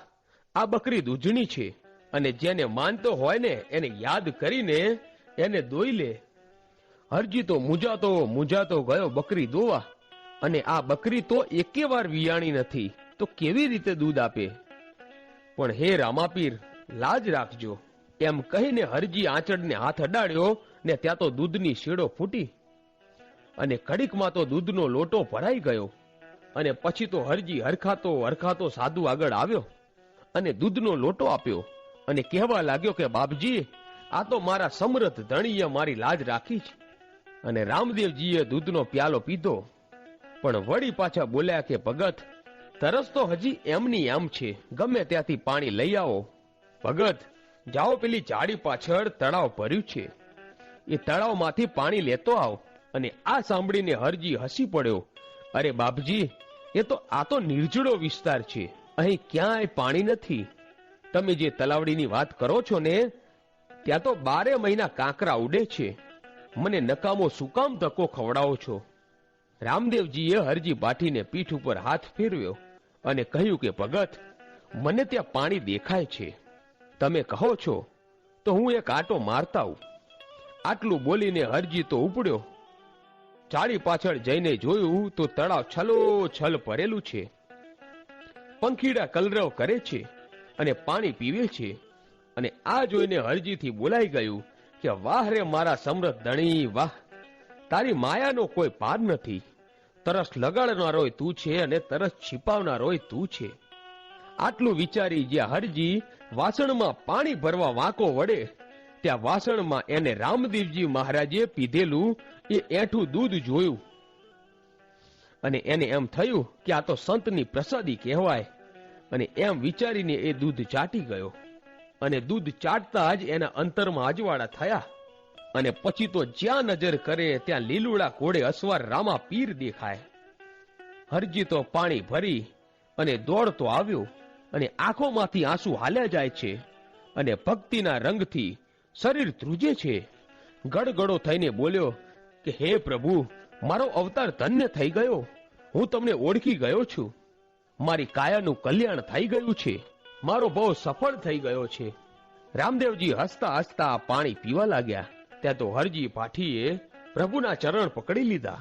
આ બકરી દૂધણી છે, અને જેને માનતો હોય ને એને યાદ કરીને એને દોઈ લે. હરજી તો મૂંઝાતો ગયો બકરી દોવા, અને આ બકરી તો એકે વાર વિયાણી નથી, તો કેવી રીતે દૂધ આપે? પણ હે રામાપીર, લાજ રાખજો. એમ કહીને હરજી આંચળને હાથ અડાડ્યો ને ત્યાં તો દૂધની શેડો ફૂટી, અને કડીકમાં તો દૂધનો લોટો ભરાઈ ગયો. અને પછી તો હરજી હરખાતો સાધુ આગળ આવ્યો અને દૂધનો લોટો આપ્યો અને કહેવા લાગ્યો કે બાપજી, આ તો મારા સમૃદ્ધ ધણીએ મારી લાજ રાખી છે. અને રામદેવજીએ દૂધનો પ્યાલો પીધો, પણ વળી પાછા બોલ્યા કે ભગત, તરસ તો હજી એમની એમ છે, ગમે ત્યાંથી પાણી લઈ આવો. ભગત, જાઓ, પેલી ઝાડી પાછળ તળાવ ભર્યું છે, એ તળાવમાંથી પાણી લેતો આવ. અને આ સાંભળીને હરજી હસી પડ્યો. અરે બાપજી, આ તો નિર્જળો વિસ્તાર છે, અહીં ક્યાંય પાણી નથી. તમે જે તલાવડીની વાત કરો છો ને, ત્યાં તો 12 મહિના કાંકરા ઉડે છે. મને નકામો શું કામ ધક્કો ખવડાવો છો? રામદેવજીએ હરજી ભાટીને પીઠ ઉપર હાથ ફેરવ્યો અને કહ્યું કે ભગત, મને ત્યાં પાણી દેખાય છે. તમે કહો છો તો હું એક આંટો મારતા આવું. આટલું બોલીને હરજી તો ઉપડ્યો. ચાળી પાછળ જઈને જોયું તો તળાવ છલોછલ ભરેલું છે. પંખીડા કલરવ કરે છે અને પાણી પીવે છે. અને આ જોઈને હરજીથી બોલાઈ ગયું કે વાહ રે મારા સમૃદ્ધ ધણી વાહ, તારી માયાનો કોઈ પાર નથી. તરસ લગાડનારોય તું છે અને તરસ छिपावનારોય તું છે. આટલું વિચારી જ્યાં હરજી વાસણમાં પાણી ભરવા વાંકો વડે, ત્યાં વાસણમાં એને રામદેવજી મહારાજે પીધેલું એ એઠું દૂધ જોયું અને એને એમ થયું કે આ તો સંતની પ્રસાદી કહેવાય. અને એમ વિચારીને એ દૂધ ચાટી ગયો અને દૂધ ચાટતા જ એના અંતરમાં અજવાળા થયા. અને પછી તો જ્યાં નજર કરે ત્યાં લીલુડા ઘોડે અસવાર રામા પીર દેખાય. હરજી તો પાણી ભરી અને દોડતો આવ્યો અને આંખોમાંથી આંસુ હાલ્યા જાય છે અને ભક્તિના રંગથી શરીર ધ્રુજે છે. ગડગડો થઈને બોલ્યો કે હે પ્રભુ, મારો અવતાર ધન્ય થઈ ગયો. હું તમને ઓળખી ગયો છું. મારી કાયાનું કલ્યાણ થઈ ગયું છે. મારો બહુ સફળ થઈ ગયો છે. રામદેવજી હસતા હસતા પાણી પીવા લાગ્યા. ત્યાં તો હરજી પાઠીએ પ્રભુના ચરણ પકડી લીધા.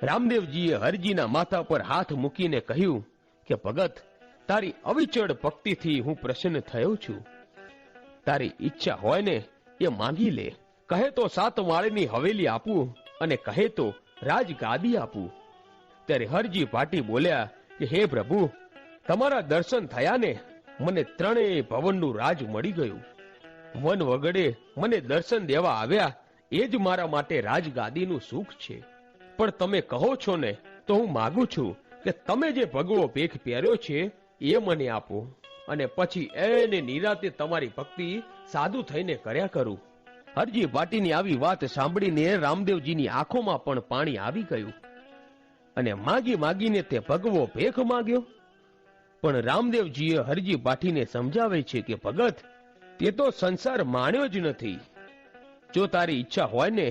રામદેવજીએ હરજીના માથા પર હાથ મૂકીને કહ્યું કે ભગત, તારી અવિચળ ભક્તિથી હું પ્રસન્ન થયો છું. તારી ઈચ્છા હોય ને એ માંગી લે. કહે તો 7 માળની હવેલી આપું અને કહે તો રાજગાદી આપું. ત્યારે હરજી પાટી બોલ્યા કે હે પ્રભુ, તમારા દર્શન થયા ને મને 3 ભવનનું રાજ મળી ગયું. વન વગડે મને દર્શન દેવા આવ્યા એ જ મારા માટે રાજગાદીનું સુખ છે. પણ તમે કહો છો ને તો હું માગું છું કે તમે જે ભગવો ભેખ પહેર્યો છે એ મને આપો અને પછી એને નિરાતે તમારી ભક્તિ સાધુ થઈને કર્યા કરું. હરજી પાટીની આવી વાત સાંભળીને રામદેવજીની આંખોમાં પણ પાણી આવી ગયું અને માગી માગીને તે ભગવો ભેખ માંગ્યો. પણ રામદેવજીએ હરજી પાટીને સમજાવે છે કે ભગત, તે તો સંસાર માણ્યો જ નથી. જો તારી ઈચ્છા હોય ને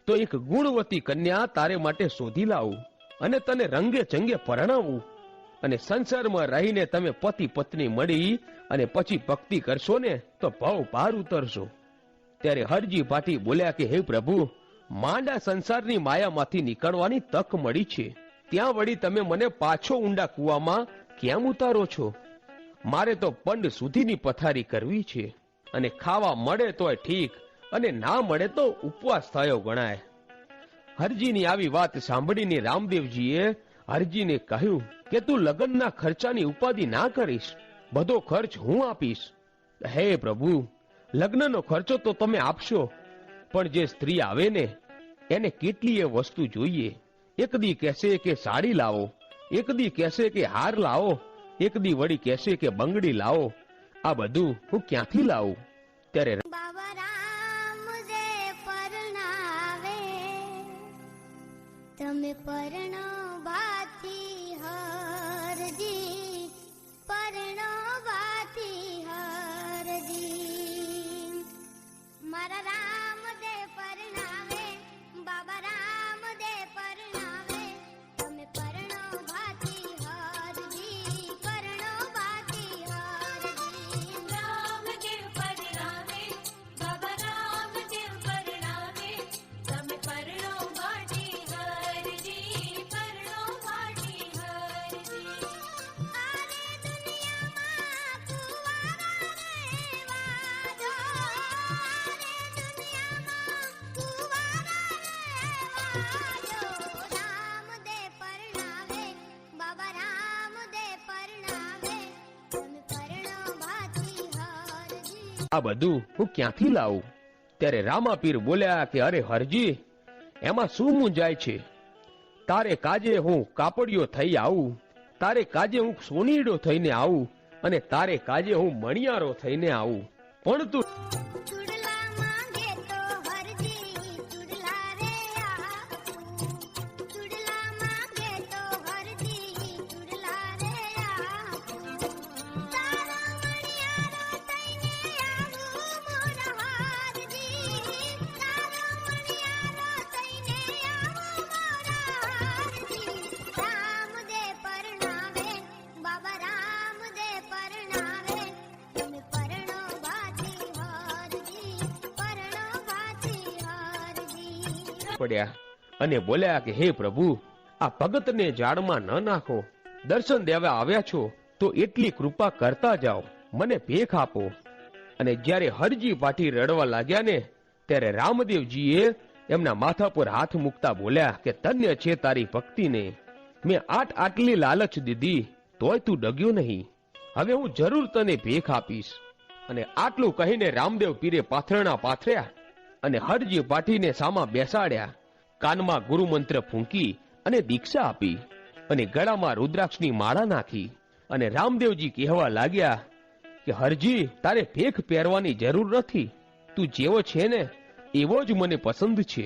તો એક ગુણવતી કન્યા તારે માટે શોધી લાવું અને તને રંગે ચંગે પરણાવું અને સંસારમાં રહીને તમે પતિ પત્ની મળી અને પછી ભક્તિ કરશો ને તો ભાવ પાર ઉતરશો. ત્યારે હરજી પાટી બોલ્યા કે હે પ્રભુ, માંડા સંસારની માયામાંથી નીકળવાની તક મળી છે, ત્યાં વળી તમે મને પાછો ઊંડા કૂવામાં કેમ ઉતારો છો? મારે તો પંડ સુધીની પથારી કરવી છે અને ખાવા મળે તોય ઠીક અને ના મળે તો ઉપવાસ થયો ગણાય. હરજીની આવી વાત સાંભળીને રામદેવજીએ હરજીને કહ્યું કે તું લગ્નના ખર્ચાની ઉપાધિ ના કરીશ, બધો ખર્ચ હું આપીશ. હે પ્રભુ, લગ્નનો ખર્ચો તો તમે આપશો, પણ જે સ્ત્રી આવે ને એને કેટલીય વસ્તુ જોઈએ. એક દી કહેશે કે સાડી લાવો, એક દી કહેશે કે હાર લાવો, એક દી વળી કહેશે કે બંગડી લાવો. આ બધું હું ક્યાંથી લાવું? ત્યારે તમે પરણો ભાથી હરજી, પરણો ભાથી હરજી. મારા રામદેવ પરણાવે, બાબા રામદેવ પરણાવે. તમે પરણો ભાથી હરજી, પરણો ભાથી હરજી. રામદેવ પરણાવે, બાબા રામદેવ પરણાવે. તમે પરણો ભાથી આ બધું હું ક્યાંથી લાવું? ત્યારે રામાપીર બોલ્યા કે અરે હરજી, એમાં શું મૂંઝાય છે? તારે કાજે હું કાપડિયો થઈ આવું, તારે કાજે હું સોનીડો થઈને આવું અને તારે કાજે હું મણિયારો થઈને આવું, પણ તું પડ્યા અને બોલ્યા કે હે પ્રભુ, આ ભગતને જાળમાં ન નાખો. દર્શન દેવા આવ્યા છો તો એટલી કૃપા કરતા જાઓ, મને ભેખ આપો. અને જ્યારે હરજી પાટી રડવા લાગ્યા ને ત્યારે રામદેવજીએ એમના માથા પર હાથ મૂકતા બોલ્યા કે ધન્ય છે તારી ભક્તિને. મેં આટલી લાલચ દીધી તોય તું ડગ્યો નહીં. હવે હું જરૂર તને ભેખ આપીશ. અને આટલું કહીને રામદેવ પીરે પાથરણા પાથર્યા અને હરજી પાટીને સામા બેસાડ્યા. કાનમાં ગુરુમંત્ર ફૂંકી અને દીક્ષા આપી અને ગળામાં રુદ્રાક્ષની માળા નાખી. અને રામદેવજી કહેવા લાગ્યા કે હરજી, તારે ભેખ પહેરવાની જરૂર નથી. તું જેવો છે ને એવો જ મને પસંદ છે.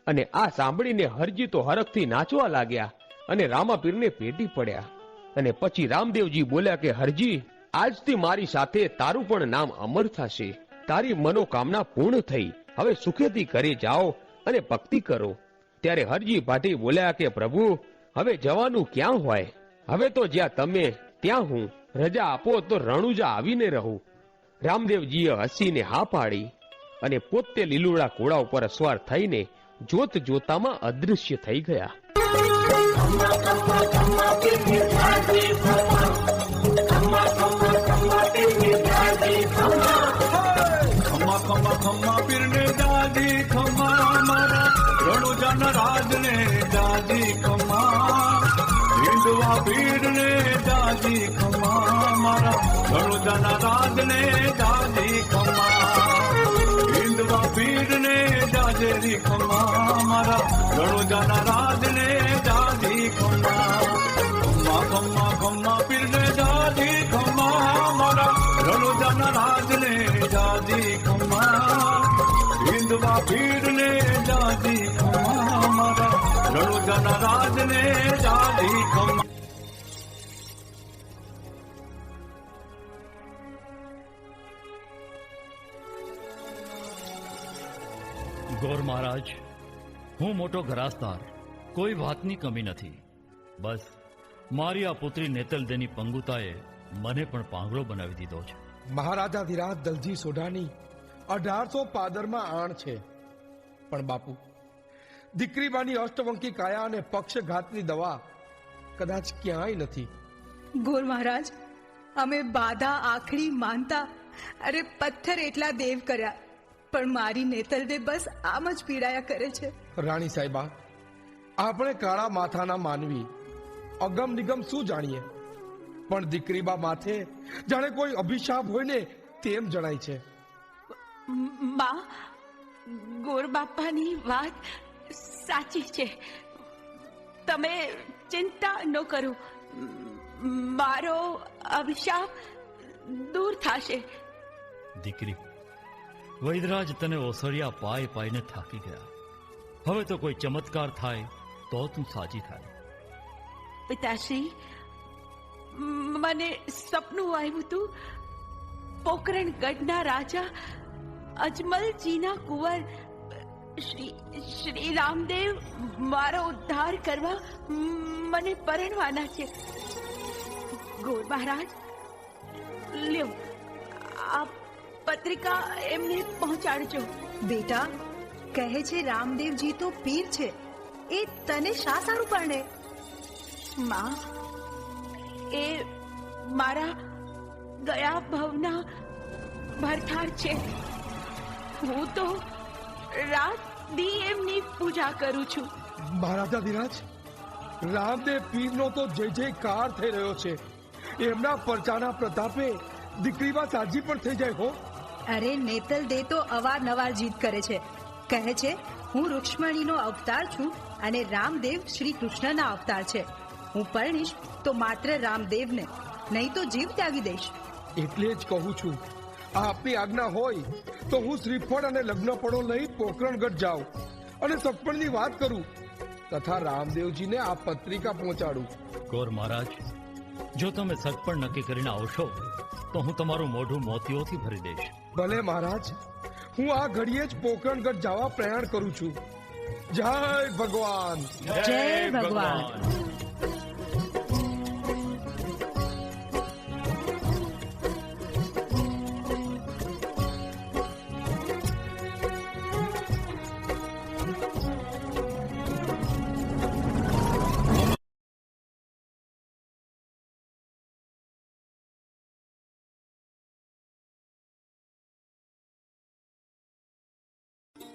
અને આ સાંભળીને હરજી તો હરખથી નાચવા લાગ્યા અને રામાપીરને ભેટી પડ્યા. અને પછી રામદેવજી બોલ્યા કે હરજી, આજથી મારી સાથે તારું પણ નામ અમર થશે. તારી મનોકામના પૂર્ણ થઈ. હવે સુખેથી ઘરે જાઓ અને ભક્તિ કરો. ત્યારે હરજી ભાટી બોલ્યા કે પ્રભુ, હવે જવાનું ક્યાં હોય? હવે તો જ્યાં તમે ત્યાં હું. રજા આપો તો રણુજા આવીને રહું. રામદેવજીએ હસીને હા પાડી અને પોતે લીલુડા ઘોડા ઉપર સવાર થઈને જોત જોતામાં અદૃશ્ય થઈ ગયા. ખમ્મા ખમ્મા ખમ્મા પીરને દાદી ખમ્મા મારા રણુજાના રાજને દાદી ખમ્મા હિંદવા પીરને દાદી ખમ્મા મારા રણુજાના રાજને દાદી ખમ્મા હિંદવા પીરને દાદેરી ખમ્મા મારા રણુજાના રાજને દાદી ખમ્મા ખમ્મા ખમ્મા ખમ્મા પીરને દાદી ખમ્મા મારા રણુજાના રાજને દાદી ખમ્મા હિંદવા પીરને દાદી ખમ્મા મારા રણુજાના રાજને દાદી ખમ્મા. ગોર મહારાજ, હું મોટો ઘરાસદાર, કોઈ વાતની કમી નથી. બસ મારી આ પુત્રી નેતલદેની પંગુતાએ મને પણ પાંગડો બનાવી દીધો છે. મહારાજાધિરાજ દલજી સોઢાની 1800 પાદરમાં આણ છે. પણ બાપુ, દીકરીબાની અષ્ટવંકી કાયા અને પક્ષઘાતની દવા કદાચ ક્યાંય નથી. ગોર મહારાજ, અમે બાધા આખડી માનતા અરે પથ્થર એટલા દેવ કર્યા, પણ મારી નેતલદે બસ આમ જ પીડાયા કરે છે. રાણી સાહેબા, આપણે કાળા માથાના માનવી અગમ નિગમ શું જાણીએ, પણ દીકરીબા માથે જાણે કોઈ અભિશાપ હોય ને તેમ જણાય છે. માં, ગોર બાપાની વાત સાચી છે. તમે ચિંતા ન કરો. મારો અભિશાપ દૂર થશે. દીકરી, વૈદરાજ તને ઓસરિયા પાય પાઈને થાકી ગયા. હવે તો કોઈ ચમત્કાર થાય તો તું સાજી થાય. પિતાશ્રી, મને સપનું આવ્યું હતું. પોકરણગઢના રાજા અજમલજીના કુંવર શ્રી રામદેવ મારો ઉદ્ધાર કરવા મને પરણવાના છે. ગોર મહારાજ, લ્યો આ પત્રિકા એમને પહોંચાડજો. બેટા, કહે છે રામદેવજી તો પીર છે, એ તને શા સારું પરણે? માં, એ મારા ગયા ભવના ભરથાર છે. હું તો રાત દી એમની પૂજા કરું છું. મહારાજાધિરાજ, રામદેવ પીરનો તો જય જયકાર થઈ રહ્યો છે. એમના પરચાના પ્રતાપે દીકરીમાં સાજી પણ થઈ જાય હો. અરે નેતલ દે તો અવારનવાર જીદ કરે છે. કહે છે હું રૂક્ષ્મણીનો અવતાર છું અને રામદેવ શ્રી કૃષ્ણના અવતાર છે. હું પરણીશ તો માત્ર રામદેવને, નહીં તો જીવ ત્યાગી દઈશ. એટલે જ કહું છું, આપની આજ્ઞા હોય તો હું શ્રીફળ અને લગ્ન પડો લઈ પોકરણગઢ જાઉં અને સગપણની વાત કરું તથા રામદેવજીને આ પત્રિકા પહોંચાડું. ગોર મહારાજ, જો તમે સગપણ નક્કી કરીને આવશો તો હું તમારું મોઢું મોતીઓથી ભરી દઈશ. ભલે મહારાજ, હું આ ઘડીએ જ પોકરણગઢ જવા પ્રયાણ કરું છું. જય ભગવાન, જય ભગવાન.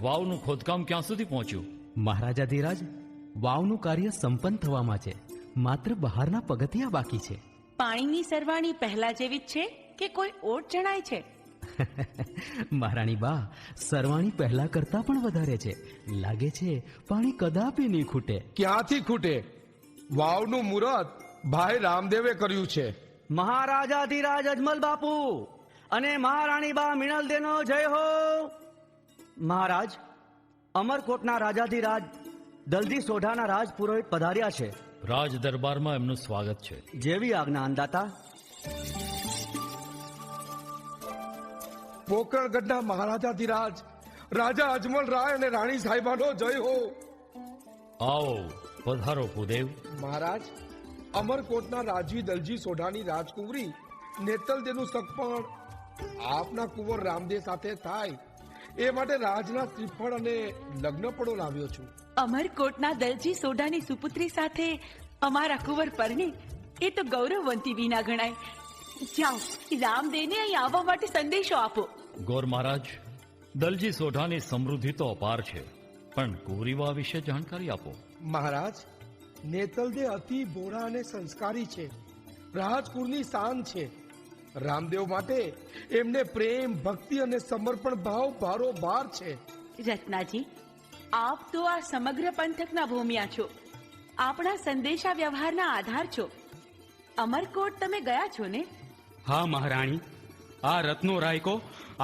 વાવનું ખોદકામ ક્યાં સુધી પહોંચ્યું? મહારાજાધિરાજ, વાવનું કાર્ય સંપન્ન થવામાં છે. માત્ર બહારના પગથિયા બાકી છે. પાણીની સરવાણી પહેલા જેવી જ છે કે કોઈ ઓટ જણાય છે? મહારાણી બા, સરવાણી પહેલા કરતા પણ વધારે છે. લાગે છે પાણી કદાપી નહીં ખૂટે. ક્યાંથી ખૂટે? વાવનું મુહૂર્ત ભાઈ રામદેવે કર્યું છે. મહારાજાધિરાજ અજમલ બાપુ અને મહારાણી બા મિનલદેનો જય હો. મહારાજ, અમરકોટના રાજાધિરાજ દલજી સોઢાના રાજ પુરોહિત પધાર્યા છે. રાજ દરબારમાં એમનું સ્વાગત છે. જેવી આજ્ઞા અંદાતા. પોકરણગઢના મહારાજાધિરાજ રાજા અજમલ રાય અને રાણી સાહેબાનો જય હો. આવો, પધારો ભૂદેવ. મહારાજ, અમરકોટના રાજવી દલજી સોઢાની રાજકુંવરી નેતલદેનું સગપણ આપના કુંવર રામદેવ સાથે થાય એ માટે રાજના શ્રીફળ અને લગ્ન પડો લાવ્યો છું. અમરકોટના દલજી સોઢાની સુપુત્રી સાથે અમારા કુંવર પરણે એ તો ગૌરવવંતી વિના ગણાય. જાઓ, રામદેવને અહીં આવવા માટે સંદેશો આપો. ગોર મહારાજ, દલજી સોઢાની સમૃદ્ધિ તો અપાર છે, પણ કુંવરીવા વિશે જાણકારી આપો. મહારાજ, નેતલદે અતિ ભોળા અને સંસ્કારી છે. રાજકુળની શાન છે. રામદેવ માટે એમને પ્રેમ, ભક્તિ અને સમર્પણ ભાવ ભારોભાર છે. રત્નાજી, આપ તો આ સમગ્ર પંથકના ભૂમિયા છો. આપણા સંદેશા વ્યવહારના આધાર છો. અમરકોટ તમે ગયા છો ને? હા મહારાણી, આ રત્નો રાયકો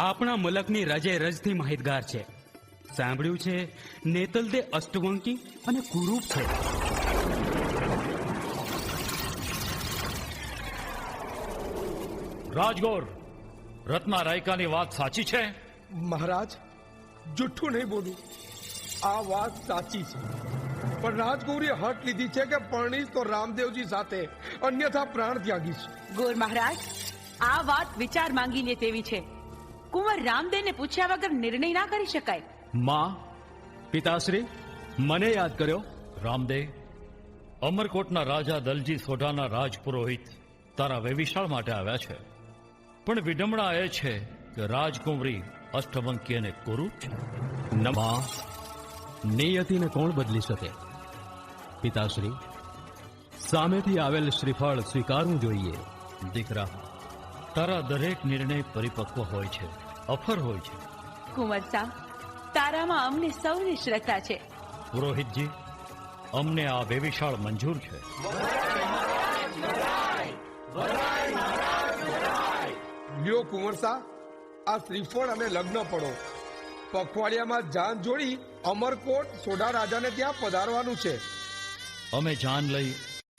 આપણા મલકની રજે રજથી માહિતગાર છે. સાંભળ્યું છે નેતલદે અષ્ટવંકી અને કુરૂપ છે. રાજગોર, રત્ના રાયકાની વાત સાચી છે? મહારાજ, જુઠ્ઠું નહીં બોલું. આ વાત સાચી છે, પણ રાજકુંવરીએ હટ લીધી છે કે પરણીશ તો રામદેવજી સાથે, અન્યથા પ્રાણ ત્યાગીશ. ગોર મહારાજ, આ વાત વિચાર માંગી લે તેવી છે. કુંવર રામદેવને પૂછ્યા વગર નિર્ણય ના કરી શકાય. માં, પિતાશ્રી, મને યાદ કર્યો. રામદેવ, અમરકોટના રાજા દલજી સોઢાના રાજ પુરોહિત તારા વેવિશાળ માટે આવ્યા છે, પણ વિડંબણા એ છે કે રાજકુંવરી અષ્ટવંકી અને કુરૂપ છે. માં, નિયતિને કોણ બદલી શકે? પિતાશ્રી, સામેથી આવેલ શ્રીફળ સ્વીકારવું જોઈએ. દીકરા, તારા દરેક નિર્ણય પરિપક્વ હોય છે, અફર હોય છે. કુંવર સાહેબ, તારામાં અમને સૌને શ્રદ્ધા છે. પુરોહિતજી, અમને આ વેવિશાળ મંજૂર છે. લ્યો કુંવરસા, આ શ્રીફળ અને લગ્ન પડો. પખવાડિયામાં જાન જોડી અમરકોટ સોઢા રાજાને ત્યાં પધારવાનું છે. અમે જાન લઈ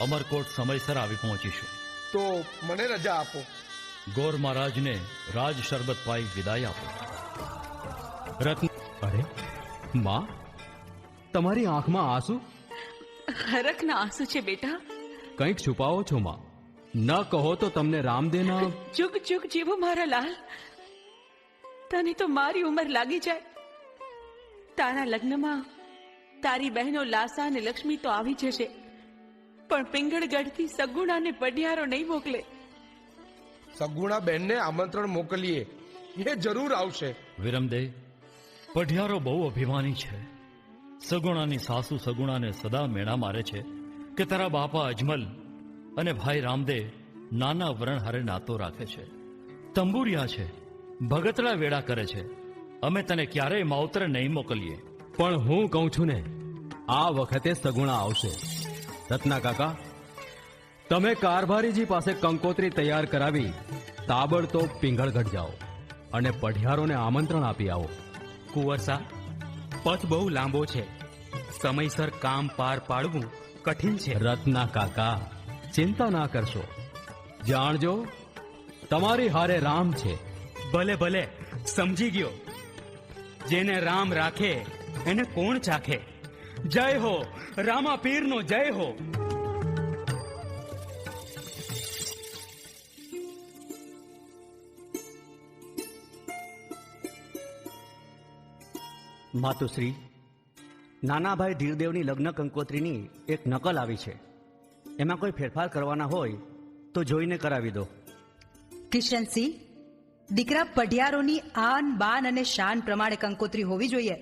અમરકોટ સમયસર આવી પહોંચીશું. તો મને રજા આપો. ગોર મહારાજને રાજ શરબત પાઈ વિદાય આપો. રત્ન, અરે માં, તમારી આંખમાં આંસુ? હરખના આંસુ છે બેટા. કંઈક છુપાવો છો માં. ન કહો તો તમને રામદેવના... ચૂક ચૂક જીવો મારા લાલ. તને તો મારી ઉંમર લાગી જાય. તારા લગ્નમાં તારી બહેનો લાસા અને લક્ષ્મી તો આવી જશે, પણ પિંગળગઢથી સગુણાને પઢિયારો નહીં મોકલે. સગુણા બહેનને આમંત્રણ મોકલીએ, એ જરૂર આવશે. વિરમદેવ, પઢિયારો બહુ અભિમાની છે. સગુણાની સાસુ સગુણાને સદા મેણા મારે છે કે તારા બાપા અજમલ અને ભાઈ રામદેવ નાના વ્રણ હારે નાતો રાખે છે, તંબુરિયા છે, ભગતડા વેળા કરે છે. અમે તને ક્યારેય માવતરે નહીં મોકલીએ. પણ હું કહું છું ને, આ વખતે સગુણા આવશે. રત્ના કાકા, તમે કારભારીજી પાસે કંકોત્રી તૈયાર કરાવી તાબડતોબ પિંગળગઢ જાઓ અને પઢિયારોને આમંત્રણ આપી આવો. કુંવરસા, પથ બહુ લાંબો છે. સમયસર કામ પાર પાડવું કઠિન છે. રત્ના કાકા, ચિંતા ના કરશો. જાણજો, તમારી હારે રામ છે. ભલે ભલે, સમજી ગયો. જેને રામ રાખે એને કોણ ચાખે. જય હો રામા પીરનો જય હો. માતુશ્રી, નાનાભાઈ ધીરદેવની લગ્ન કંકોત્રીની એક નકલ આવી છે. એમાં કોઈ ફેરફાર કરવાના હોય તો જોઈને કરાવી દો. કિશનસિંહ, દીકરા પઢિયારોની આન બાન અને શાન પ્રમાણે કંકોત્રી હોવી જોઈએ.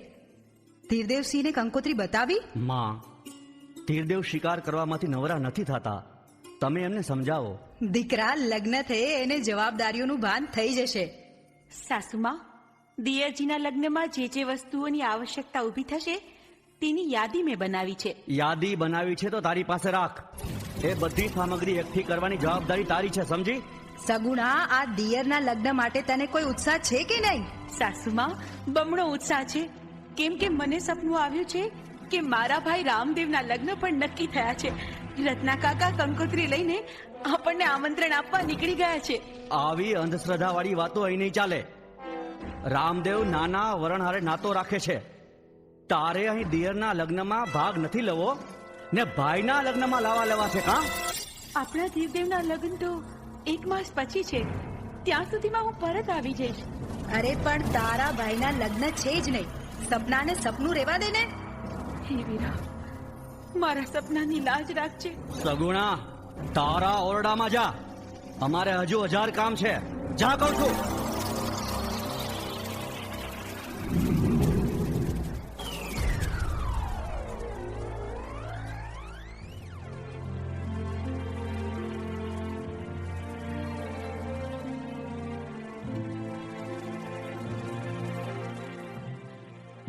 તીરદેવસિંહને કંકોત્રી બતાવી? માં, તીરદેવ શિકાર કરવામાંથી નવરા નથી થતા. તમે એમને સમજાવો. દીકરા, લગ્ન થયે એને જવાબદારીઓનું ભાન થઈ જશે. સાસુમાં, દિયરજીના લગ્નમાં જે જે વસ્તુઓની આવશ્યકતા ઊભી થશે તેની યાદી મેં બનાવી છે. યાદી બનાવી છે તો તારી પાસે રાખ. એ બધી સામગ્રી એકઠી કરવાની જવાબદારી તારી છે, સમજી? સગુણા, આ દિયરના લગ્ન માટે તને કોઈ ઉત્સાહ છે કે નહીં? સાસુમાં, બમણો ઉત્સાહ છે. કેમ કે મને સપનું આવ્યું છે કે મારા ભાઈ રામદેવના લગ્ન પણ નક્કી થયા છે. રત્ના કાકા કંકોત્રી લઈને આપણને આમંત્રણ આપવા નીકળી ગયા છે. આવી અંધશ્રદ્ધા વાળી વાતો અહીં નહીં ચાલે. રામદેવ નાના વરણહારે નાતો રાખે છે. તારે અહીં દિયરના લગ્નમાં ભાગ નથી લેવો ને ભાઈના લગ્નમાં લાવા લેવા છે. કા આપણા ધીરદેવના લગ્ન તો 1 માસ પછી છે. ત્યાં સુધીમાં હું પરત આવી જઈશ. અરે પણ તારા ભાઈના લગ્ન છે જ નહીં. સપનાને સપનું રહેવા દે ને. હે વીરા, મારા સપનાની લાજ રાખજે. સગુણા, તારા ઓરડામાં જા. અમારે હજુ 1000 કામ છે. જા કહું છું.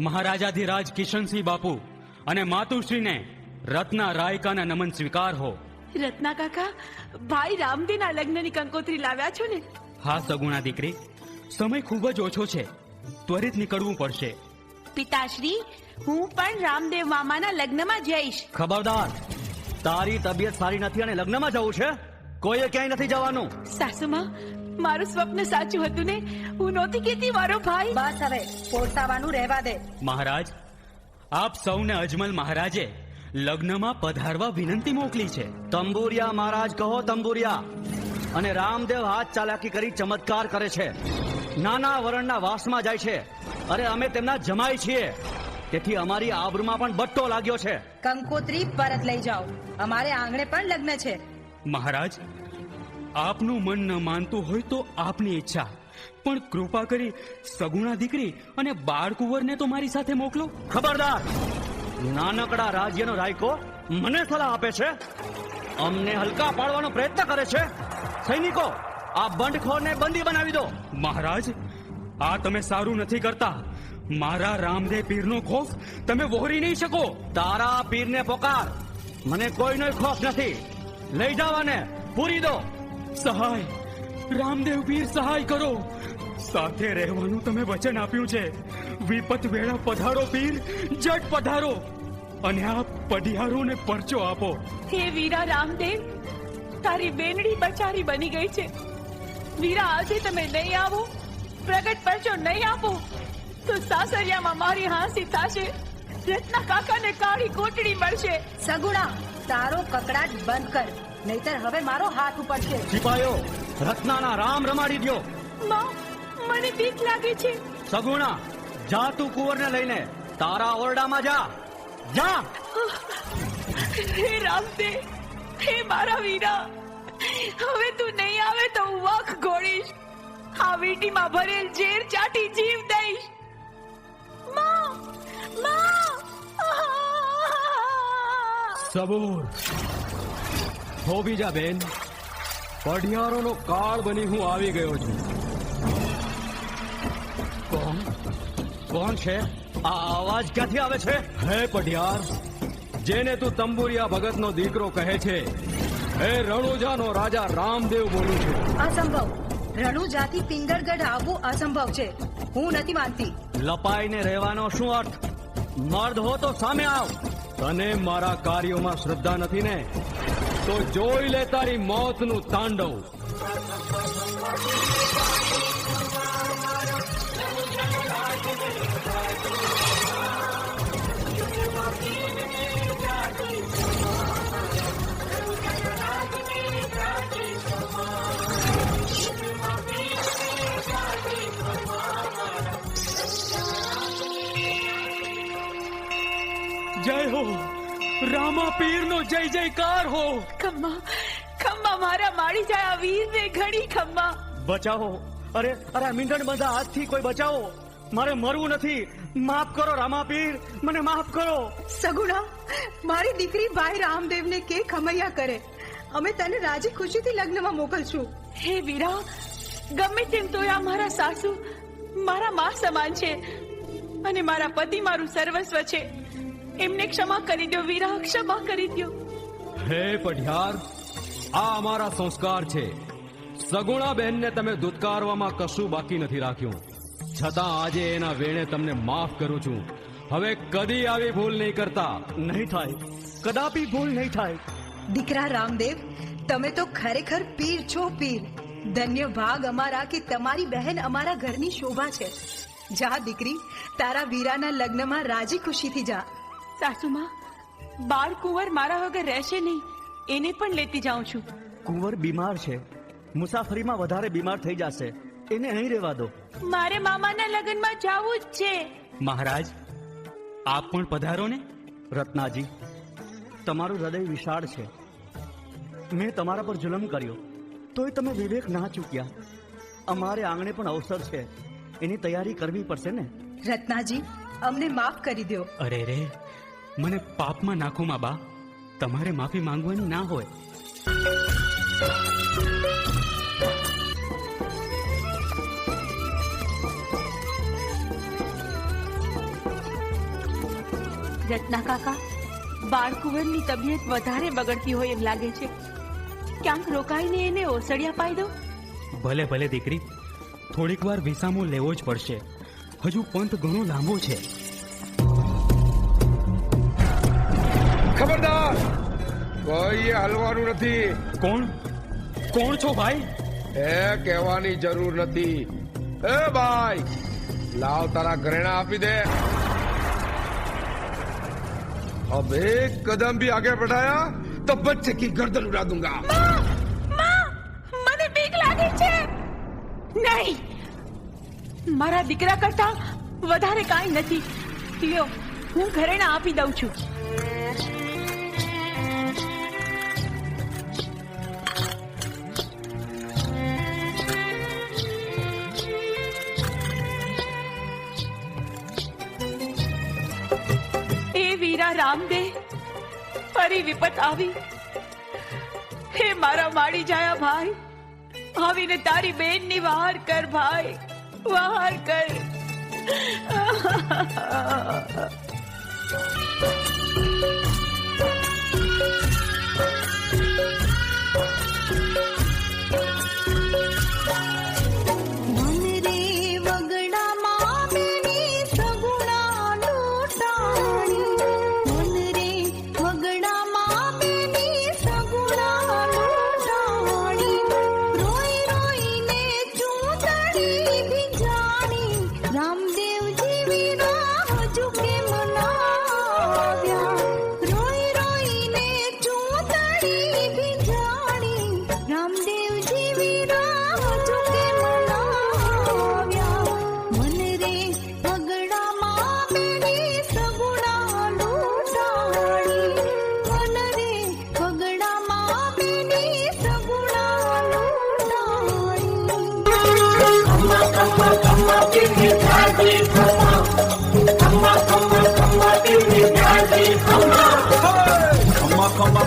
મહારાજાધિરાજ કિશનસિંહ બાપુ અને માતુશ્રીને રત્ના રાયકાના નમન સ્વીકાર હો. રત્ના કાકા, ભાઈ રામદેવના લગ્નની કંકોત્રી લાવ્યા છો ને? હા સગુણા દીકરી, સમય ખૂબ જ ઓછો છે. ત્વરિત નીકળવું પડશે. પિતાશ્રી, હું પણ રામદેવ મામાના લગ્નમાં જઈશ. ખબરદાર, તારી તબિયત સારી નથી અને લગ્નમાં જવું છે. કોઈએ ક્યાંય નથી જવાનું. સાસુમાં, મારું સ્વપ્ન સાચું હતું ને? હું નહોતી કહેતી મારો ભાઈ. બસ હવે પોતાવાનું રહેવા દે. મહારાજ, આપ સૌને અજમલ મહારાજે લગ્નમાં પધારવા વિનંતી મોકલી છે. તંબુરિયા મહારાજ કહો, તંબુરિયા. અને રામદેવ હાથ ચાલાકી કરી ચમત્કાર કરે છે. નાના વરણના વાસમાં જાય છે. અરે અમે તેમના જમાઈ છીએ, તેથી અમારી આબરૂમાં પણ બટ્ટો લાગ્યો છે. કંકોત્રી પરત લઈ જાઓ. અમારે આંગણે પણ લગ્ન છે. મહારાજ, આપનું મન ન માનતું હોય તો આપની ઈચ્છા, પણ કૃપા કરી સગુણા દીકરી અને બાળકુંવરને તો મારી સાથે મોકલો. ખબરદાર, નાનકડા રાજ્યનો રાયકો મને સલાહ આપે છે. અમને હલકા પાડવાનો પ્રયત્ન કરે છે. સૈનિકો, આ બંડખોરને બંદી બનાવી દો. મહારાજ, આ તમે સારું નથી કરતા. મારા રામદેવ પીરનો ખોફ તમે વહોરી નહીં શકો. તારા પીરને પોકાર. મને કોઈનો ખોફ નથી. લઈ જવાને પૂરી દો. સહાય, રામદેવ પીર સહાય કરો. સાથે રહેવાનું તમે વચન આપ્યું છે. વિપત વેળા પધારો પીર, જટ પધારો. અને આ પઢિયારોને પરચો આપો. હે વીરા રામદેવ, તારી બેનડી બચારી બની ગઈ છે. વીરા, આજે તમે નહીં આવો, પ્રગટ પરચો નહીં આપો તો સાસરિયામાં મારી હાંસી થશે. રત્ના કાકાને કાળી કોટડી મળશે. સગુણા, તારો કકડાટ બંધ કર, નહીતર હવે મારો હાથ ઉપડશે. સિપાહીઓ, રત્નાના રામ રમાડી દો. માં, મને બીક લાગે છે. સગુણા, જા તું કુંવરને લઈને તારા ઓરડામાં જા. જા. હે રામદેવ, હે મારા વીરા, હવે તું નહીં આવે તો હું વાંખ ઘોડીશ. આ વીંટીમાં ભરેલ ઝેર ચાટી જીવ દઈશ. માં, માં. સબૂર હો બીજા બેન, પઢિયારોનો કાળ બની હું આવી ગયો છું. કોણ છે? આ અવાજ ક્યાંથી આવે છે? હે પઢિયાર, જેને તું તંબુરિયા ભગતનો દીકરો કહે છે, હે રણુજાનો રાજા રામદેવ બોલું છું. અસંભવ. રણુજાથી પિંગળગઢ આવવું અસંભવ છે. હું નથી માનતી. લપાઈને રહેવાનો શું અર્થ? મર્દ હો તો સામે આવ. તને મારા કાર્યોમાં શ્રદ્ધા નથી ને? તો જોઈ લે તારી મોતનું તાંડવ. જય હો, રામા પીરનો જય જયકાર હો. ખમ્મા, ખમ્મા, મારા માળી જાય આ વીરને ઘણી ખમ્મા. બચાવો. અરે અરે, મીંડણ બંધા હાથથી કોઈ બચાવો. મારે મરવું નથી. માફ કરો રામાપીર, મને માફ કરો. સગુણા, મારી દીકરી ભાઈ રામદેવને કે ખમૈયા કરે. અમે તને રાજી ખુશીથી લગ્નમાં મોકલશું. હે વીરા, ગમે તેમ તો આ મારા સાસુ મારા મા સમાન છે અને મારા પતિ મારું સર્વસ્વ છે. એમને ક્ષમા કરી દો વીરા, ક્ષમા કરી દો. હે પઢિયાર, આ અમારા સંસ્કાર છે. સગુણા બહેનને તમે દુત્કારવામાં કશું બાકી નથી રાખ્યું. છતાં આજે એના વેણે તમને માફ કરું છું. હવે કદી આવી ભૂલ નહીં કરતા. નહીં થાય, કદાપી ભૂલ નહીં થાય. દીકરા રામદેવ, તમે તો ખરેખર પીર છો, પીર. ધન્ય ભાગ અમારા કે તમારી બહેન અમારા ઘરની શોભા છે. જા દીકરી, તારા વીરાના લગ્નમાં રાજી ખુશીથી જા. સાસુમાં, બાળ કુંવર મારા વગર રહેશે નહીં, એને પણ લેતી જાઉં છું. કુંવર બીમાર છે, મુસાફરીમાં વધારે બીમાર થઈ જશે. એને અહીં રહેવા દો. મારે મામાના લગ્નમાં જવું જ છે. મહારાજ, આપ પણ પધારો ને. રત્નાજી, તમારું હૃદય વિશાળ છે. મેં તમારા પર જુલમ કર્યો, તોય તમે વિવેક ના ચૂક્યા. અમારે આંગણે પણ અવસર છે, એની તૈયારી કરવી પડશે ને. રત્નાજી, અમને માફ કરી દો. અરે રે, મને પાપમાં નાખો માં બા. તમારે માફી માંગવાની ના હોય. રત્ના કાકા, બાળકુંવરની તબિયત વધારે બગડતી હોય એમ લાગે છે. ક્યાંક રોકાઈને એને ઓસડિયા પાઈ દો. ભલે ભલે દીકરી, થોડીક વાર વિસામો લેવો જ પડશે. હજુ પંથ ઘણો લાંબો છે. ખબરદાર, કોઈએ હલવાનું નથી. કોણ કોણ છો ભાઈ? એ કહેવાની જરૂર નથી. એ ભાઈ, લાવ તારા ઘરેણા આપી દે. अब एक कदम भी आगे बढ़ाया तो बच्चे की गर्दन उड़ा दूंगा. મને બીક લાગે છે. નહીં, મારા દીકરા કરતા વધારે કાંઈ નથી. લ્યો, હું ઘરેણા આપી દઉં છું. રામદેવ, ફરી વિપત આવી. હે મારા માડી જાયા ભાઈ, આવીને તારી બેનની વહાર કર ભાઈ, વહાર કર.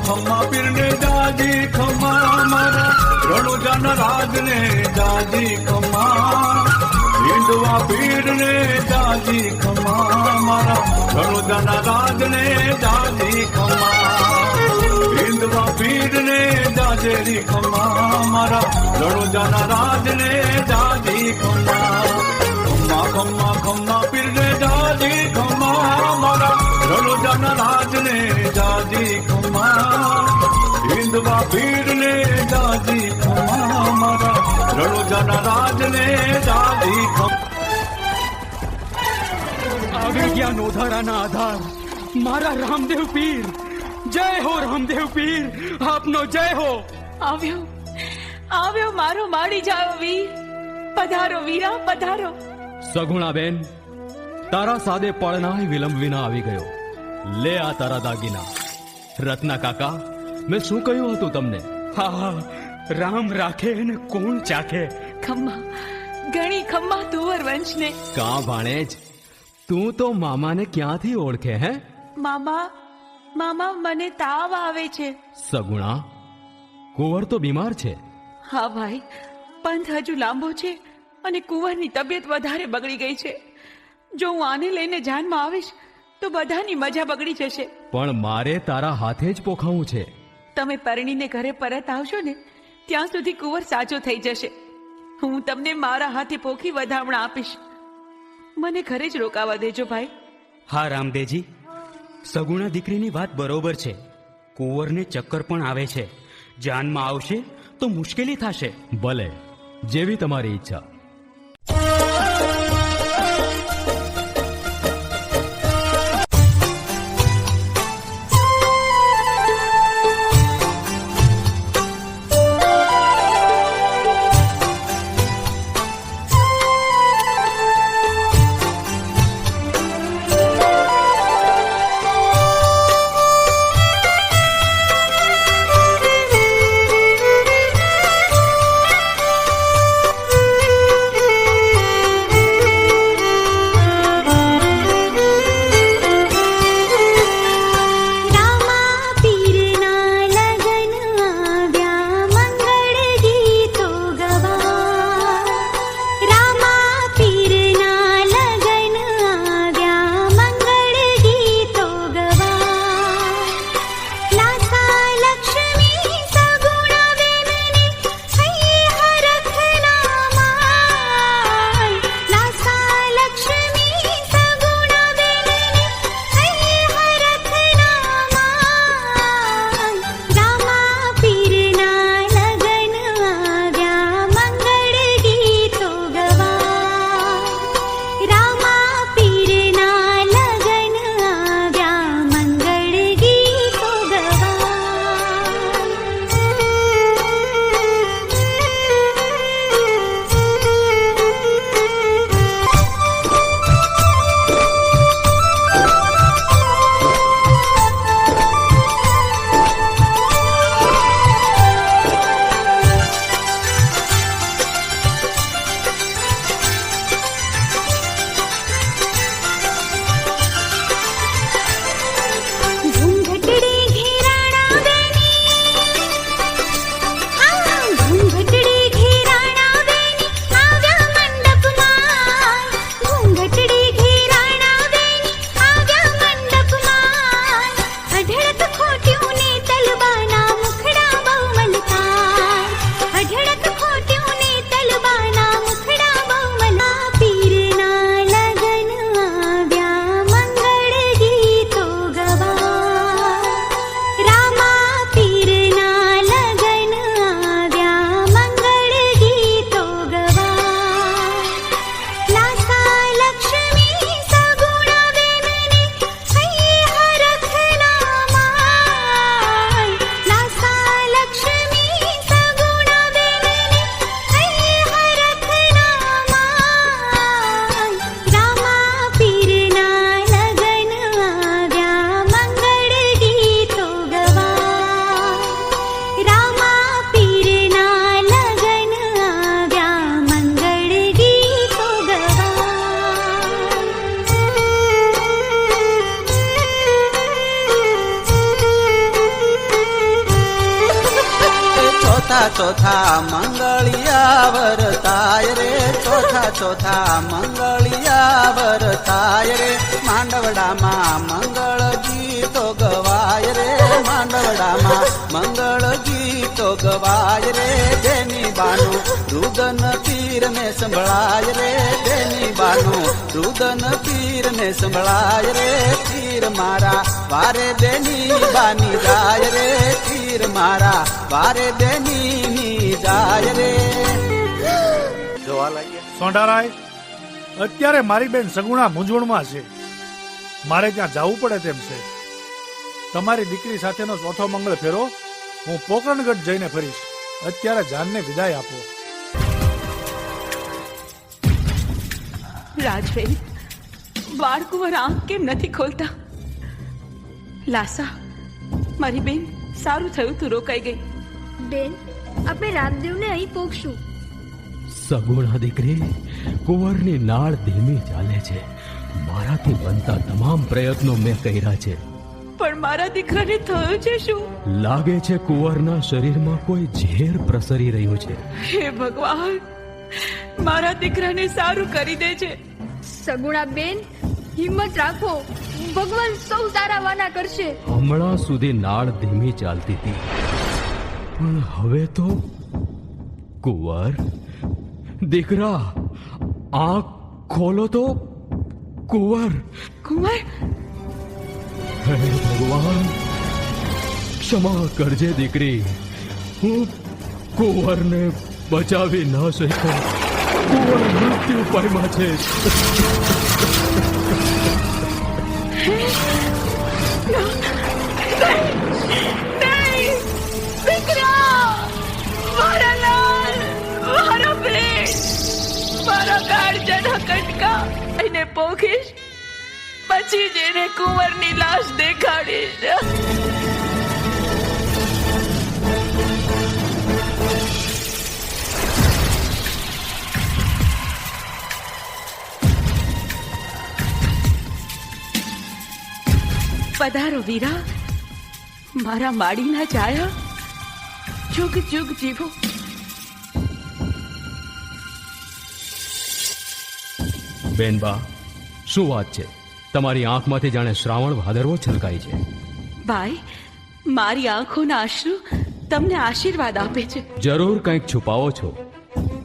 खम्मा पीरने दादी खम्मा मारा रणुजाना राजने दादी खम्मा हिंदुआ पीरने दादी खम्मा मारा रणुजाना राजने दादी खम्मा हिंदुआ पीरने दादेरी खम्मा मारा रणुजाना राजने दादी खम्मा खम्मा खम्मा खम्मा पीरने दादी खम्मा मारा रणुजाना राजने दादी खम्मा हिंदवा पीरने दादी खम्मा मारा रणुजाना राजने दादी खम्मा. આવી ગયા નોધારાના આધાર મારા રામદેવ પીર. જય હો રામદેવ પીર, આપનો જય હો. આવ્યો આવ્યો મારો માડી જાયો વીર. પધારો વીરા, પધારો. સગુણા બેન, તારા સાદે પળનાય વિલંબ વિના આવી ગયો. લે આ તારા દાગીના. રત્ના કાકા, મેં શું કહ્યું હતું તમને? હા, રામ રાખે ને કોણ ચાખે. ખમ્મા, ઘણી ખમ્મા તુવર વંશને. કાં ભાણેજ, તું તો મામાને ક્યાંથી ઓળખે હે? મામા મને તાવ આવે છે. સગુણા, કુંવર તો બીમાર છે. હા ભાઈ, પંથ હજુ લાંબો છે અને કુંવરની તબિયત વધારે બગડી ગઈ છે. જો હું આને લઈને જાનમાં આવીશ તો બધાની મજા બગડી જશે. પણ મારે તારા હાથે જ પોખાવું છે. તમે પરણીને ઘરે પરત આવશો ને ત્યાં સુધી કુંવર સાજો થઈ જશે. હું તમને મારા હાથે પોખી વધામણા આપીશ. મને ઘરે જ રોકાવા દેજો ભાઈ. હા રામદેવજી, સગુણા દીકરીની વાત બરોબર છે. કુંવરને ચક્કર પણ આવે છે. જાનમાં આવશે તો મુશ્કેલી થશે. ભલે, જેવી તમારી ઈચ્છા. ચોથા મંગળિયા વરતાય રે, ચોથા મંગળિયા વરતાય રે. માંડવડામાં મંગળ ગીતો ગવાય રે, માંડવડામાં મંગળ ગીતો ગવાય રે. બેની બાનું રુદન પીર ને સંભળાય રે, બેની બાનું રુદન પીર ને સંભળાય રે. પીર મારા વારે બેની બાની જાય રે, પીર મારા વારે બેની જાય રે. જોવા લાગ્યા સોંઢારાય, અત્યારે મારી બેન સગુણા મૂંઝવણમાં છે. મારે ત્યાં જવું પડે તેમ છે. તમારી દીકરી સાથેનો ચોથો મંગળ ફેરો હું પોકરણગઢ જઈને ફરીશ. અત્યારે જાનને વિદાય આપો. રાજબેન, બાળકુંવર આંખ કેમ નથી ખોલતા? લાસા, મારી બેન, સારું થયું તું રોકાઈ ગઈ. બેન, આપણે રામદેવને અહીં પોખશું. સગુણા દીકરી, કુંવરની નાળ ધીમી ચાલે છે. મારાથી બનતા તમામ પ્રયત્નો મેં કર્યા છે, પણ મારા દીકરાને થયું છે શું? લાગે છે કુંવરના શરીરમાં કોઈ ઝેર પ્રસરી રહ્યું છે. હે ભગવાન, મારા દીકરાને સારું કરી દેજે. સગુણા બેન, હિંમત રાખો, ભગવાન સૌ સારા વાના કરશે. હમણાં સુધી નાળ ધીમી ચાલતી હતી, પણ હવે તો કુંવર દીકરા, આંખ ખોલો તો. કુંવર, કુંવર, હે ભગવાન, ક્ષમા કરજે દીકરી. હું કુંવરને બચાવી ન શક્યો. કુંવર મૃત્યુ પામ્યા છે. એને પોખીશ, પછી જ એને કુંવરની લાશ દેખાડીશ. પધારો વીરા, મારા માડીના છાયા, જુગ જુગ જીવો. બેનબા, શું વાત છે? તમારી આંખમાંથી જાણે શ્રાવણ ભાદરવો છલકાય છે. ભાઈ, મારી આંખોના અશ્રુ તમને આશીર્વાદ આપે છે. જરૂર કંઈક છુપાવો છો.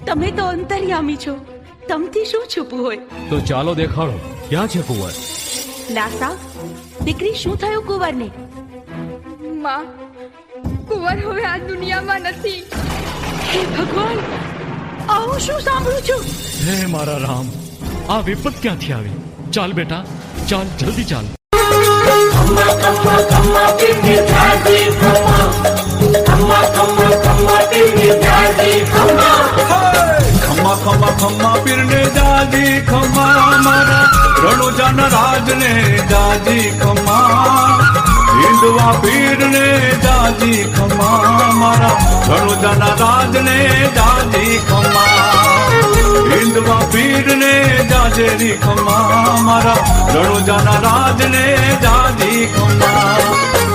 તમે તો અંતર્યામી છો, તમથી શું છુપવું હોય? તો ચાલો દેખાડો, ક્યાં છે કુંવર? લાસા, દીકરી, શું થયું કુંવરને? માં, કુંવર હવે આ દુનિયામાં નથી. હે ભગવાન, આવું શું સાંભળું છું? હે મારા રામ, આ વિપત ક્યાંથી આવી? ચાલ બેટા, ચાલ, જલ્દી ચાલ. ખમ્મા ખમ્મા ખમ્મા પીરને દાદી ખમ્મા, મારા રણુજાના રાજને દાદી ખમ્મા. હિંદવા પીરને દાદી ખમ્મા, મારા રણુજાના રાજને દાદી ખમ્મા. હિંદવા પીરને જાજેરી ખમ્મા, મારા રણુજાના રાજને દાદી ખમ્મા.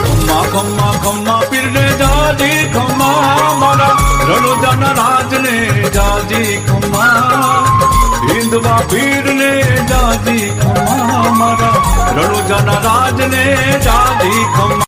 ખમ્મા ખમ્મા ખમ્મા પીરને દાદી ખમ્મા, મારા રણુજાના રાજને દાદી ખમ્મા. હિંદવા પીરને દાદી ખમ્મા, મારા રણુજાના રાજને દાદી ખમ્મા.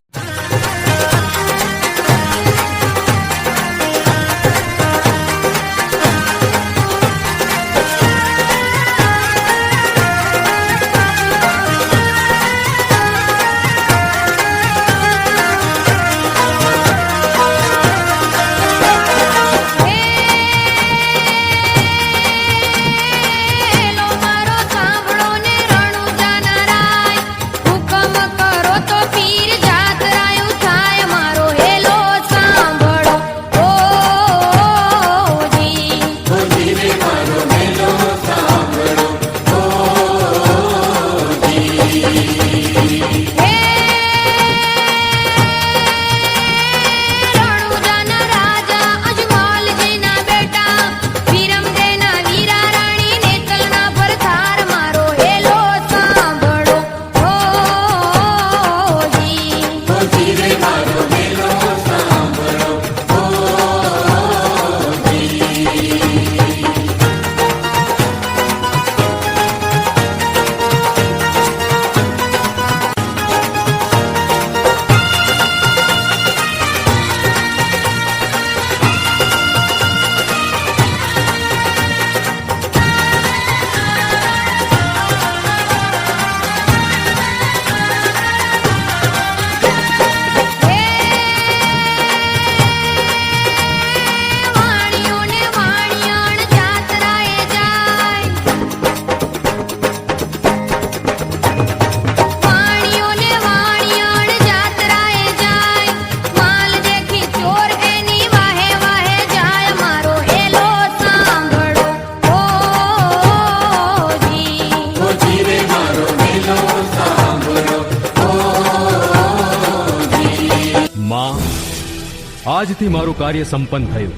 આજથી મારું કાર્ય સંપન્ન થયું.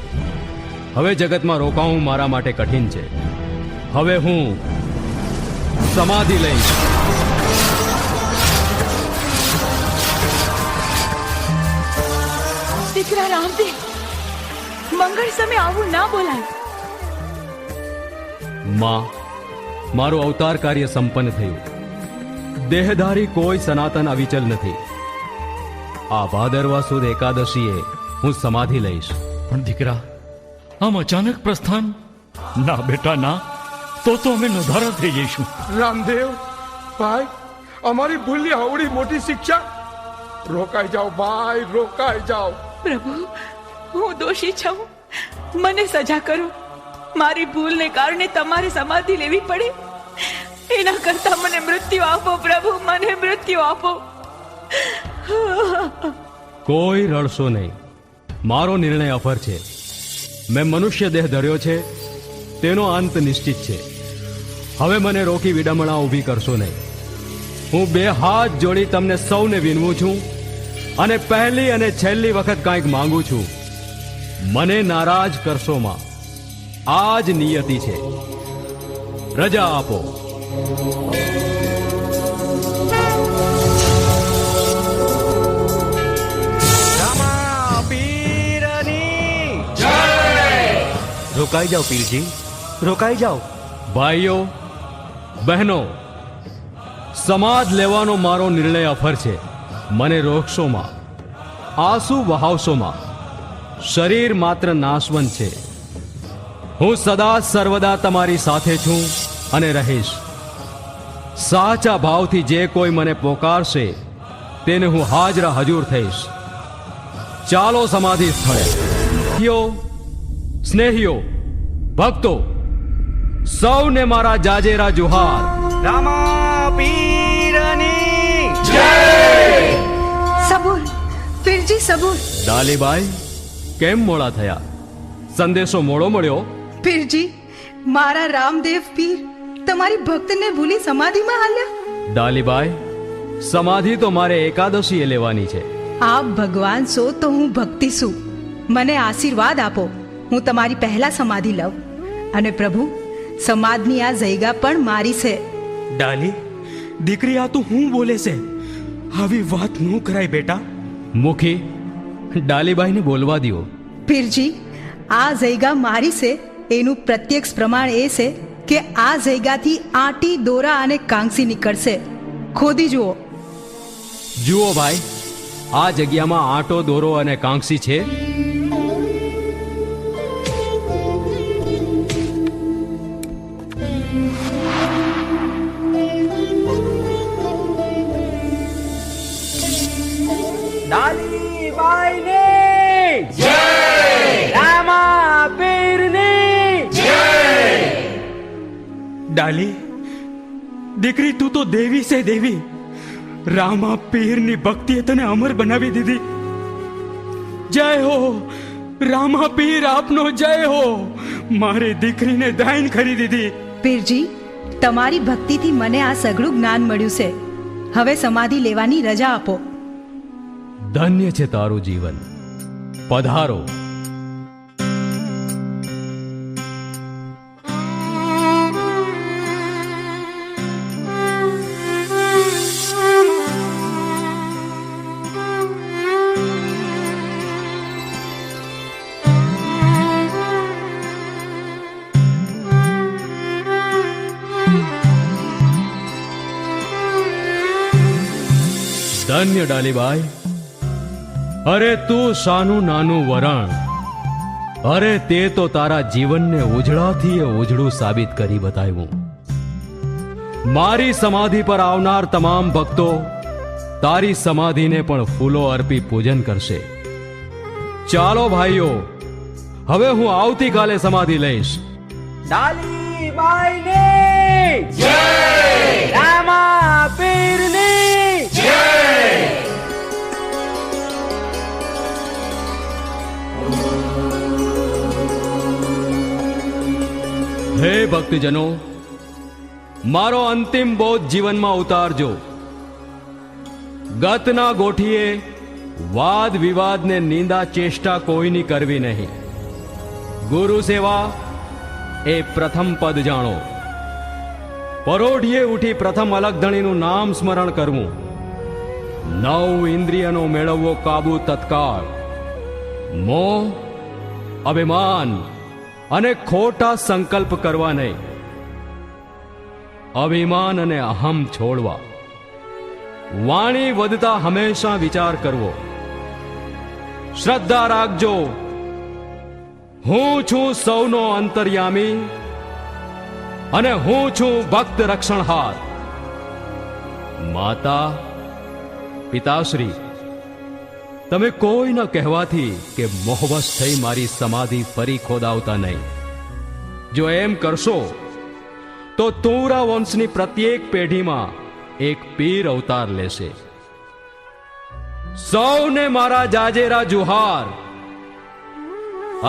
હવે જગતમાં રોકાવું મારા માટે કઠિન છે. હવે હું સમાધિ લઈશ. દીકરા રામદેવ, મંગળ સમય આવું ના બોલાય. માં, મારું અવતાર કાર્ય સંપન્ન થયું. દેહધારી કોઈ સનાતન અવિચલ નથી. આ ભાદરવા સુદ એકાદશીએ હું સમાધિ લઈશ. પણ દીકરા, આમ અચાનક પ્રસ્થાન? ના બેટા ના, તો અમે નોધારા થઈ જઈશું. રામદેવ ભાઈ, અમારી ભૂલની આવડી મોટી શિક્ષા. રોકાઈ જાઓ ભાઈ, રોકાઈ જાઓ. પ્રભુ, હું દોષી છું, મને સજા કરો. મારી ભૂલને કારણે તમારે સમાધિ લેવી પડે, એના કરતા મને મૃત્યુ આપો પ્રભુ, મને મૃત્યુ આપો. કોઈ રડશો નહીં. મારો નિર્ણય અફર છે. મેં મનુષ્ય દેહ ધર્યો છે, તેનો અંત નિશ્ચિત છે. હવે મને રોકી વિડંબણા ઊભી કરશો નહીં. હું બે હાથ જોડી તમને સૌને વિનવું છું અને પહેલી અને છેલ્લી વખત કાંઈક માંગુ છું. મને નારાજ કરશો માં. આ જ નિયતિ છે. રજા આપો. રોકાઈ જાઓ પીરજી, રોકાઈ જાઓ. ભાઈઓ બહેનો, સમાધ લેવાનો મારો નિર્ણય અફર છે. મને રોકશો માં, આંસુ વહાવશો માં. શરીર માત્ર નાશવંત છે. હું સદા સર્વદા તમારી સાથે છું અને રહીશ. સાચા ભાવથી જે કોઈ મને પોકારશે તેને હું હાજરા હજૂર થઈશ. ચાલો સમાધિ સ્થળે. સ્નેહીઓ, ભક્તો, સૌને મારા જાજેરા જુહાર. રામા પીરની જય. સબૂર પીરજી, સબૂર. ડાલીબાઈ, કેમ મોડા થયા? સંદેશો મોડો મળ્યો. પીરજી, મારા રામદેવ પીર તમારી ભક્તને ભૂલી સમાધિમાં હાલ્યા. ડાલીબાઈ, સમાધિ તો મારે એકાદશીએ લેવાની છે. આપ ભગવાન છો તો હું ભક્તિ છું. મને આશીર્વાદ આપો, હું તમારી પહેલા સમાધિ લઉં. અને પ્રભુ, સમાજની આ જગ્યા પણ મારી છે. ડાલી, દીકરી, આ તું હું બોલે છે? આવી વાત ન કરાય બેટા. મુખી, ડાલીબાઈને બોલવા દ્યો. પીરજી, આ જગ્યા મારી છે એનું પ્રત્યક્ષ પ્રમાણ એ છે કે આ જગ્યાથી આંટી, દોરા અને કાંસી નીકળશે. ખોદી જુઓ. જુઓ ભાઈ, આ જગ્યામાં આંટો, દોરો અને કાંસી છે. ડાલી, દીકરી, તું તો દેવી છે, દેવી. રામા પીરની ભક્તિએ તને અમર બનાવી દીધી. જય હો રામા પીર, આપનો જય હો. મારી દીકરીને દાન કરી દીધી. પીરજી, તમારી ભક્તિથી મને આ સઘળું જ્ઞાન મળ્યું છે. હવે સમાધિ લેવાની રજા આપો. ધન્ય છે તારું જીવન. પધારો. ધન્ય ડાલીબાઈ. અરે તું શાનું નાનું વરણ. અરે તે તો તારા જીવનને ઉજળાથી ઉજળું સાબિત કરી બતાવ્યું. મારી સમાધિ પર આવનાર તમામ ભક્તો તારી સમાધિને પણ ફૂલો અર્પી પૂજન કરશે. ચાલો ભાઈઓ, હવે હું આવતીકાલે સમાધિ લઈશ. ડાલીબાઈની જય. રામા પીરની જય. હે ભક્તજનો, મારો અંતિમ બોધ જીવનમાં ઉતારજો. ગતના ગોઠીએ વાદ વિવાદને નિંદા ચેષ્ટા કોઈની કરવી નહીં. ગુરુ સેવા એ પ્રથમ પદ જાણો. પરોઢીએ ઉઠી પ્રથમ અલગધણીનું નામ સ્મરણ કરવું. 9 ઇન્દ્રિયનો મેળવવો કાબુ તત્કાળ. મોહ, અભિમાન અને ખોટા સંકલ્પ કરવા નહીં. અભિમાન અને અહમ છોડવા. વાણી વધતા હંમેશા વિચાર કરવો. શ્રદ્ધા રાખજો, હું છું સૌનો અંતર્યામી અને હું છું ભક્ત રક્ષણહાર. માતા, પિતાશ્રી, તમે કોઈ ન કહેવાથી કે મોહવશ થઈ મારી સમાધિ ફરી ખોદાવતા નહીં. જો એમ કરશો તો તુરા વંશની પ્રત્યેક પેઢીમાં એક પીર અવતાર લેશે. સૌને મારા જાજેરા જુહાર.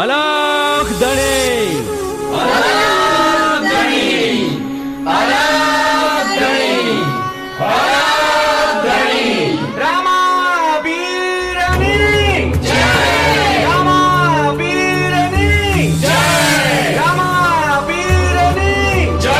અલખ ધણી, અલખ ધણી, અલખ ધણી, અલખ ધણી. રામા વીરની જય, રામા વીરની જય, રામા વીરની જય.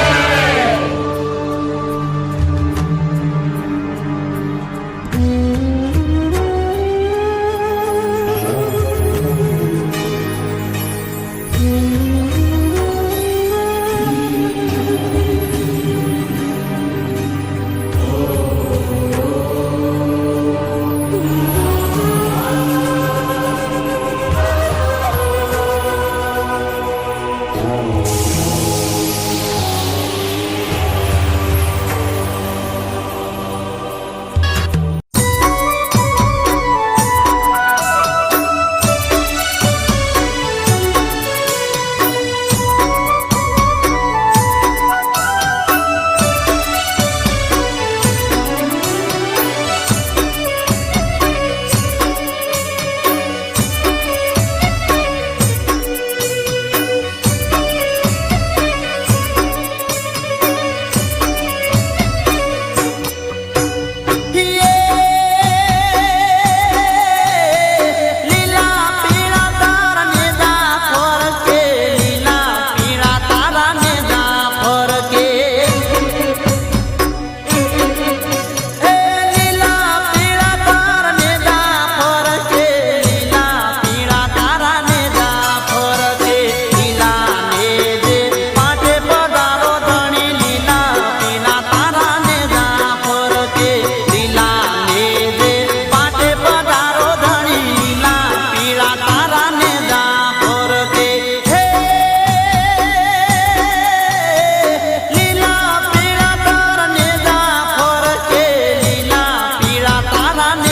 તારા